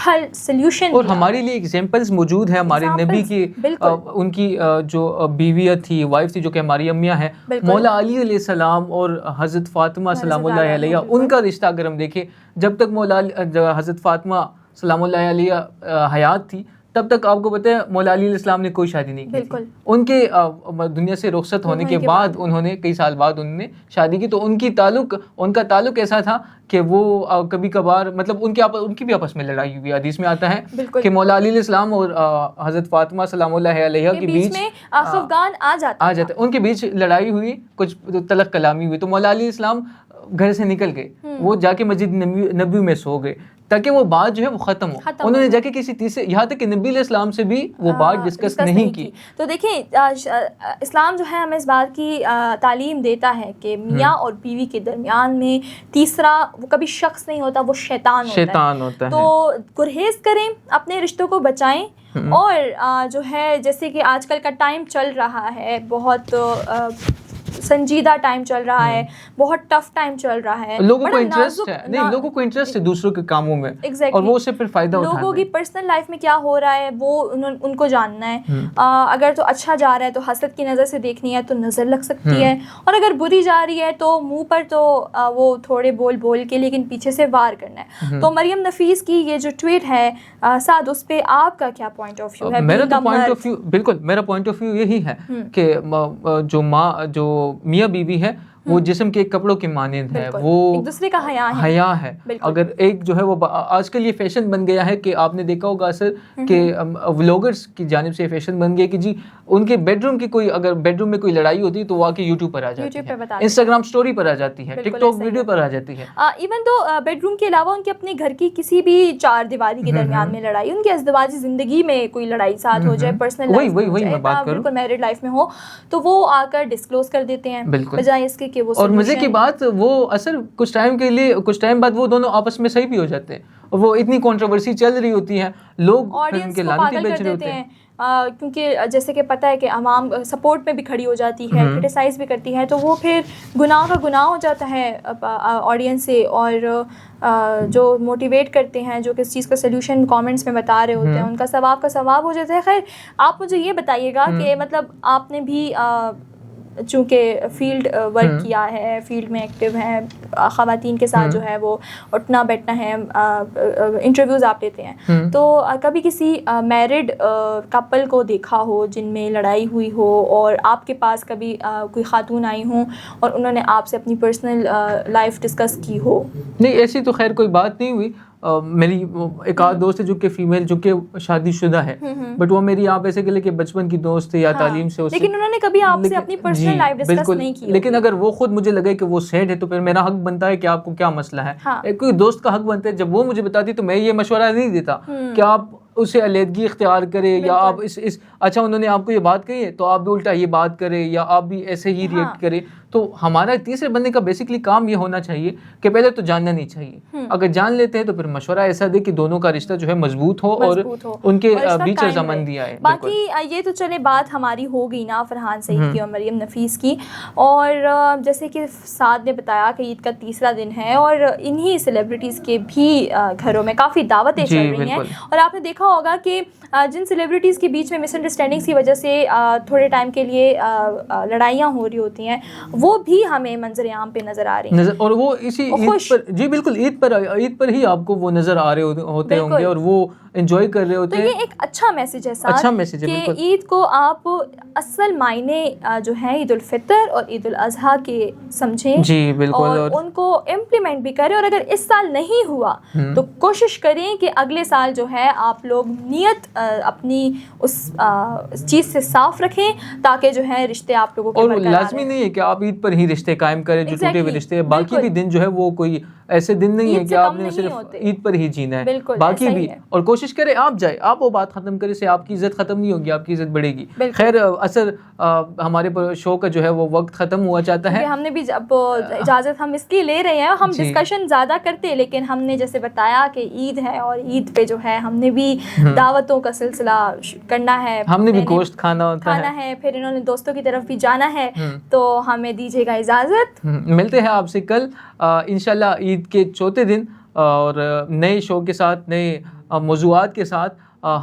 ہر سلیوشن, اور
ہمارے لیے ایگزامپلز موجود ہیں. ہمارے نبی کی ان کی جو بیویاں تھی, وائف تھی, جو کہ ہماری امیاں ہیں, مولا علی علیہ السلام اور حضرت فاطمہ سلام اللہ علیہ, ان کا رشتہ اگر ہم دیکھیں, جب تک حضرت فاطمہ سلام اللہ علیہ حیات تھی تب تک آپ کو پتہ ہے مولا علی علیہ السلام نے کوئی شادی نہیں کی تھی. ان کے دنیا سے رخصت ہونے کے بعد انہوں نے کئی سال بعد انہوں نے شادی کی, تو ان کا تعلق ایسا تھا کہ وہ کبھی کبھار مطلب ان کی بھی آپس میں لڑائی ہوئی. حدیث میں آتا ہے کہ مولا علی علیہ السلام اور حضرت فاطمہ سلام اللہ علیہ کے بیچ
خفگان آ جاتا ہے,
ان کے بیچ لڑائی ہوئی, کچھ تلخ کلامی ہوئی, تو مولا علی علیہ السلام گھر سے نکل گئے, وہ جا کے مسجد نبوی میں سو گئے. تاکہ وہ بات جو ہے وہ ختم ہو. انہوں نے جا کے کسی تیسرے, یہاں تک کہ نبی علیہ السلام سے بھی وہ بات ڈسکس نہیں کی.
تو دیکھیں اسلام جو ہے ہمیں اس بات کی تعلیم دیتا ہے کہ میاں اور بیوی کے درمیان میں تیسرا وہ کبھی شخص نہیں ہوتا, وہ شیطان ہوتا ہے. تو گریز کریں, اپنے رشتوں کو بچائیں, اور جو ہے جیسے کہ آج کل کا ٹائم چل رہا ہے, بہت سنجیدہ ٹائم چل رہا ہے, بہت ٹف ٹائم چل رہا ہے,
لوگوں کو انٹرسٹ ہے, نہیں لوگوں کو انٹرسٹ ہے دوسروں کے کاموں میں, اور وہ اسے پھر فائدہ اٹھاتے ہیں.
لوگوں کی پرسنل لائف میں کیا ہو رہا ہے وہ ان کو جاننا ہے. اگر تو اچھا جا رہا ہے تو حسد کی نظر سے دیکھنی ہے تو نظر لگ سکتی ہے, اور اگر بری جا رہی ہے تو منہ پر تو وہ تھوڑے بول کے لیکن پیچھے سے وار کرنا ہے. تو مریم نفیس کی یہ جو ٹویٹ ہے سعد, اس پہ آپ کا کیا پوائنٹ آف ویو ہے؟
میرا تو پوائنٹ آف ویو, بالکل میرا پوائنٹ آف ویو یہی ہے کہ جو میاں بیوی ہے وہ جسم کے کپڑوں کے مانند ہے, وہ
ایک دوسرے کا
حیا ہے. اگر ایک جو ہے وہ آج کل یہ فیشن بن گیا ہے کہ آپ نے دیکھا ہوگا اثر کہ ولاگرز کی جانب سے فیشن بن گیا کہ جی ان کے بیڈ روم کی کوئی, اگر بیڈ روم میں کوئی لڑائی ہوتی ہے تو وہ آ کے یوٹیوب پر آ جاتی ہے, انسٹاگرام سٹوری پر آ جاتی ہے, ٹک ٹاک ویڈیو پر آ جاتی ہے.
ایون تو بیڈ روم کے علاوہ ان کے اپنے گھر کی کسی بھی چار دیواری کے درمیان میں لڑائی, ان کے ازدواجی زندگی میں کوئی لڑائی ساتھ ہو جائے, پرسنل لائف میں بالکل میرڈ لائف میں ہو, تو وہ آ کر ڈسکلوز کر دیتے ہیں بجائے اس کے کہ وہ.
اور مزے کی بات وہ اثر کچھ ٹائم کے لیے, کچھ ٹائم بعد وہ دونوں آپس میں صحیح بھی ہو جاتے ہیں, اور وہ اتنی کنٹروورسی چل رہی ہوتی ہے, لوگ
آڈینس کو پاگل کر دیتے ہیں, کیونکہ جیسے کہ پتہ ہے کہ عوام سپورٹ میں بھی کھڑی ہو جاتی ہے, کرٹیسائز بھی کرتی ہے, تو وہ پھر گناہ کا گناہ ہو جاتا ہے آڈینس سے, اور جو موٹیویٹ کرتے ہیں, جو کس چیز کا سلوشن کامنٹس میں بتا رہے ہوتے ہیں, ان کا ثواب ہو جاتا ہے. خیر آپ مجھے یہ بتائیے گا کہ مطلب آپ نے بھی چونکہ فیلڈ ورک کیا ہے, فیلڈ میں ایکٹیو ہیں, خواتین کے ساتھ جو ہے وہ اٹھنا بیٹھنا ہے, انٹرویوز آپ لیتے ہیں, تو کبھی کسی میرڈ کپل کو دیکھا ہو جن میں لڑائی ہوئی ہو, اور آپ کے پاس کبھی کوئی خاتون آئی ہوں اور انہوں نے آپ سے اپنی پرسنل لائف ڈسکس کی ہو؟
نہیں, ایسی تو خیر کوئی بات نہیں ہوئی. میری ایک آدھ دوست ہے جو کہ فیمیل, جو کہ شادی شدہ ہے, بٹ وہ میری آپ ایسے کہ لے کہ بچپن کی دوست ہے یا تعلیم سے,
لیکن انہوں نے کبھی آپ سے اپنی پرسنل لائف ڈسکس نہیں کی.
لیکن اگر وہ خود مجھے لگے کہ وہ سیڈ ہے تو پھر میرا حق بنتا ہے کہ آپ کو کیا مسئلہ ہے. کوئی دوست کا حق بنتا ہے, جب وہ مجھے بتاتی تو میں یہ مشورہ نہیں دیتا کہ آپ اسے علیحدگی اختیار کرے, یا آپ اس اچھا انہوں نے آپ کو یہ بات کہی ہے تو آپ بھی الٹا یہ بات کرے, یا آپ بھی ایسے ہی ریئیکٹ کرے. تو ہمارا تیسرے بندے کا بیسکلی کام یہ ہونا چاہیے کہ پہلے تو جاننا نہیں چاہیے, اگر جان لیتے ہیں تو پھر مشورہ ایسا دے کہ دونوں کا رشتہ جو ہے مضبوط ہو اور ان کے بیچ رضامندی آئے.
باقی یہ تو چلے بات ہماری ہو گئی نا فرحان سعید کی اور مریم نفیس کی, اور جیسے کہ سعد نے بتایا کہ عید کا تیسرا دن ہے, اور انہی سیلیبریٹیز کے بھی گھروں میں کافی دعوتیں چل رہی ہیں, اور آپ نے دیکھا ہوگا کہ جن سیلیبریٹیز کے بیچ میں مس انڈرسٹینڈنگس کی وجہ سے تھوڑے ٹائم کے لیے لڑائیاں ہو رہی ہوتی ہیں, وہ بھی ہمیں منظر عام پہ نظر آ رہی ہیں,
اور وہ اسی عید پر, جی بالکل عید پر ہی آپ کو وہ نظر آ رہے ہوتے ہوں گے, اور وہ انجوائے کر رہے ہوتے ہیں.
تو یہ ایک اچھا میسج ہے ساتھ کہ عید کو آپ اصل معنی جو ہیں عید الفطر اور عید الاضحیٰ کے سمجھیں,
جی بالکل,
اور ان کو امپلیمنٹ بھی کریں, اور اگر اس سال نہیں ہوا تو کوشش کریں کہ اگلے سال جو ہے آپ لوگ نیت اپنی اس چیز سے صاف رکھیں, تاکہ جو ہے رشتے آپ لوگوں کے
اور لازمی نہیں ہے کہ آپ عید پر ہی رشتے قائم کریں جو ٹوٹے ہوئے رشتے ہیں, باقی بھی دن جو ہے وہ کوئی ایسے دن نہیں ہے کہ آپ نے صرف عید پر ہی جینا ہے, باقی بھی, اور کوشش کریں آپ جائیں, آپ وہ بات ختم کریں سے آپ کی عزت ختم نہیں ہوگی, آپ کی عزت بڑھے گی. خیر اثر ہمارے شو کا جو ہے وہ وقت ختم ہوا چاہتا ہے,
ہم نے بھی اب اجازت ہم اس لیے لے رہے ہیں, ہم ڈسکشن زیادہ کرتے, لیکن ہم نے جیسے بتایا کہ عید ہے اور عید پہ جو ہے ہم نے بھی دعوتوں کا سلسلہ کرنا ہے,
ہم نے بھی گوشت کھانا
ہے, پھر انہوں نے دوستوں کی طرف بھی جانا ہے, تو ہمیں دیجیے گا اجازت.
ملتے ہیں آپ سے کل انشاءاللہ عید کے چوتھے دن, اور نئے شو کے ساتھ, نئے موضوعات کے ساتھ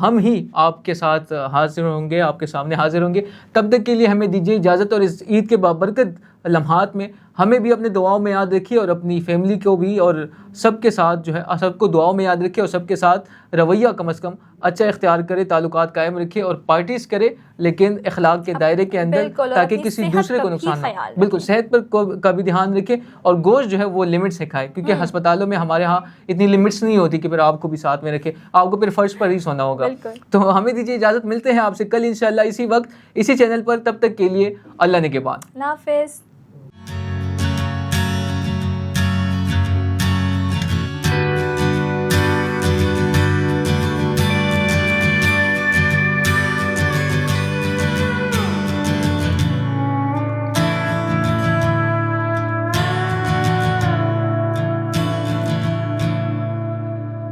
ہم ہی آپ کے ساتھ حاضر ہوں گے, آپ کے سامنے حاضر ہوں گے. تب تک کے لیے ہمیں دیجیے اجازت, اور اس عید کے بابرکت لمحات میں ہمیں بھی اپنے دعاؤں میں یاد رکھیے, اور اپنی فیملی کو بھی, اور سب کے ساتھ جو ہے سب کو دعاؤں میں یاد رکھیے, اور سب کے ساتھ رویہ کم از کم اچھا اختیار کرے, تعلقات قائم رکھے, اور پارٹیز کرے لیکن اخلاق کے دائرے کے اندر, تاکہ کسی دوسرے کو نقصان نہ ہو. بالکل, صحت پر کا بھی دھیان رکھے, اور گوشت جو ہے وہ لمٹ سے کھائے, کیونکہ ہسپتالوں میں ہمارے ہاں اتنی لمٹس نہیں ہوتی کہ پھر آپ کو بھی ساتھ میں رکھے, آپ کو پھر فرش پر ہی سونا ہوگا. تو ہمیں دیجیے اجازت, ملتے ہیں آپ سے کل انشاءاللہ اسی وقت اسی چینل پر, تب تک کے لیے اللہ نگہبان.
اللہ حافظ.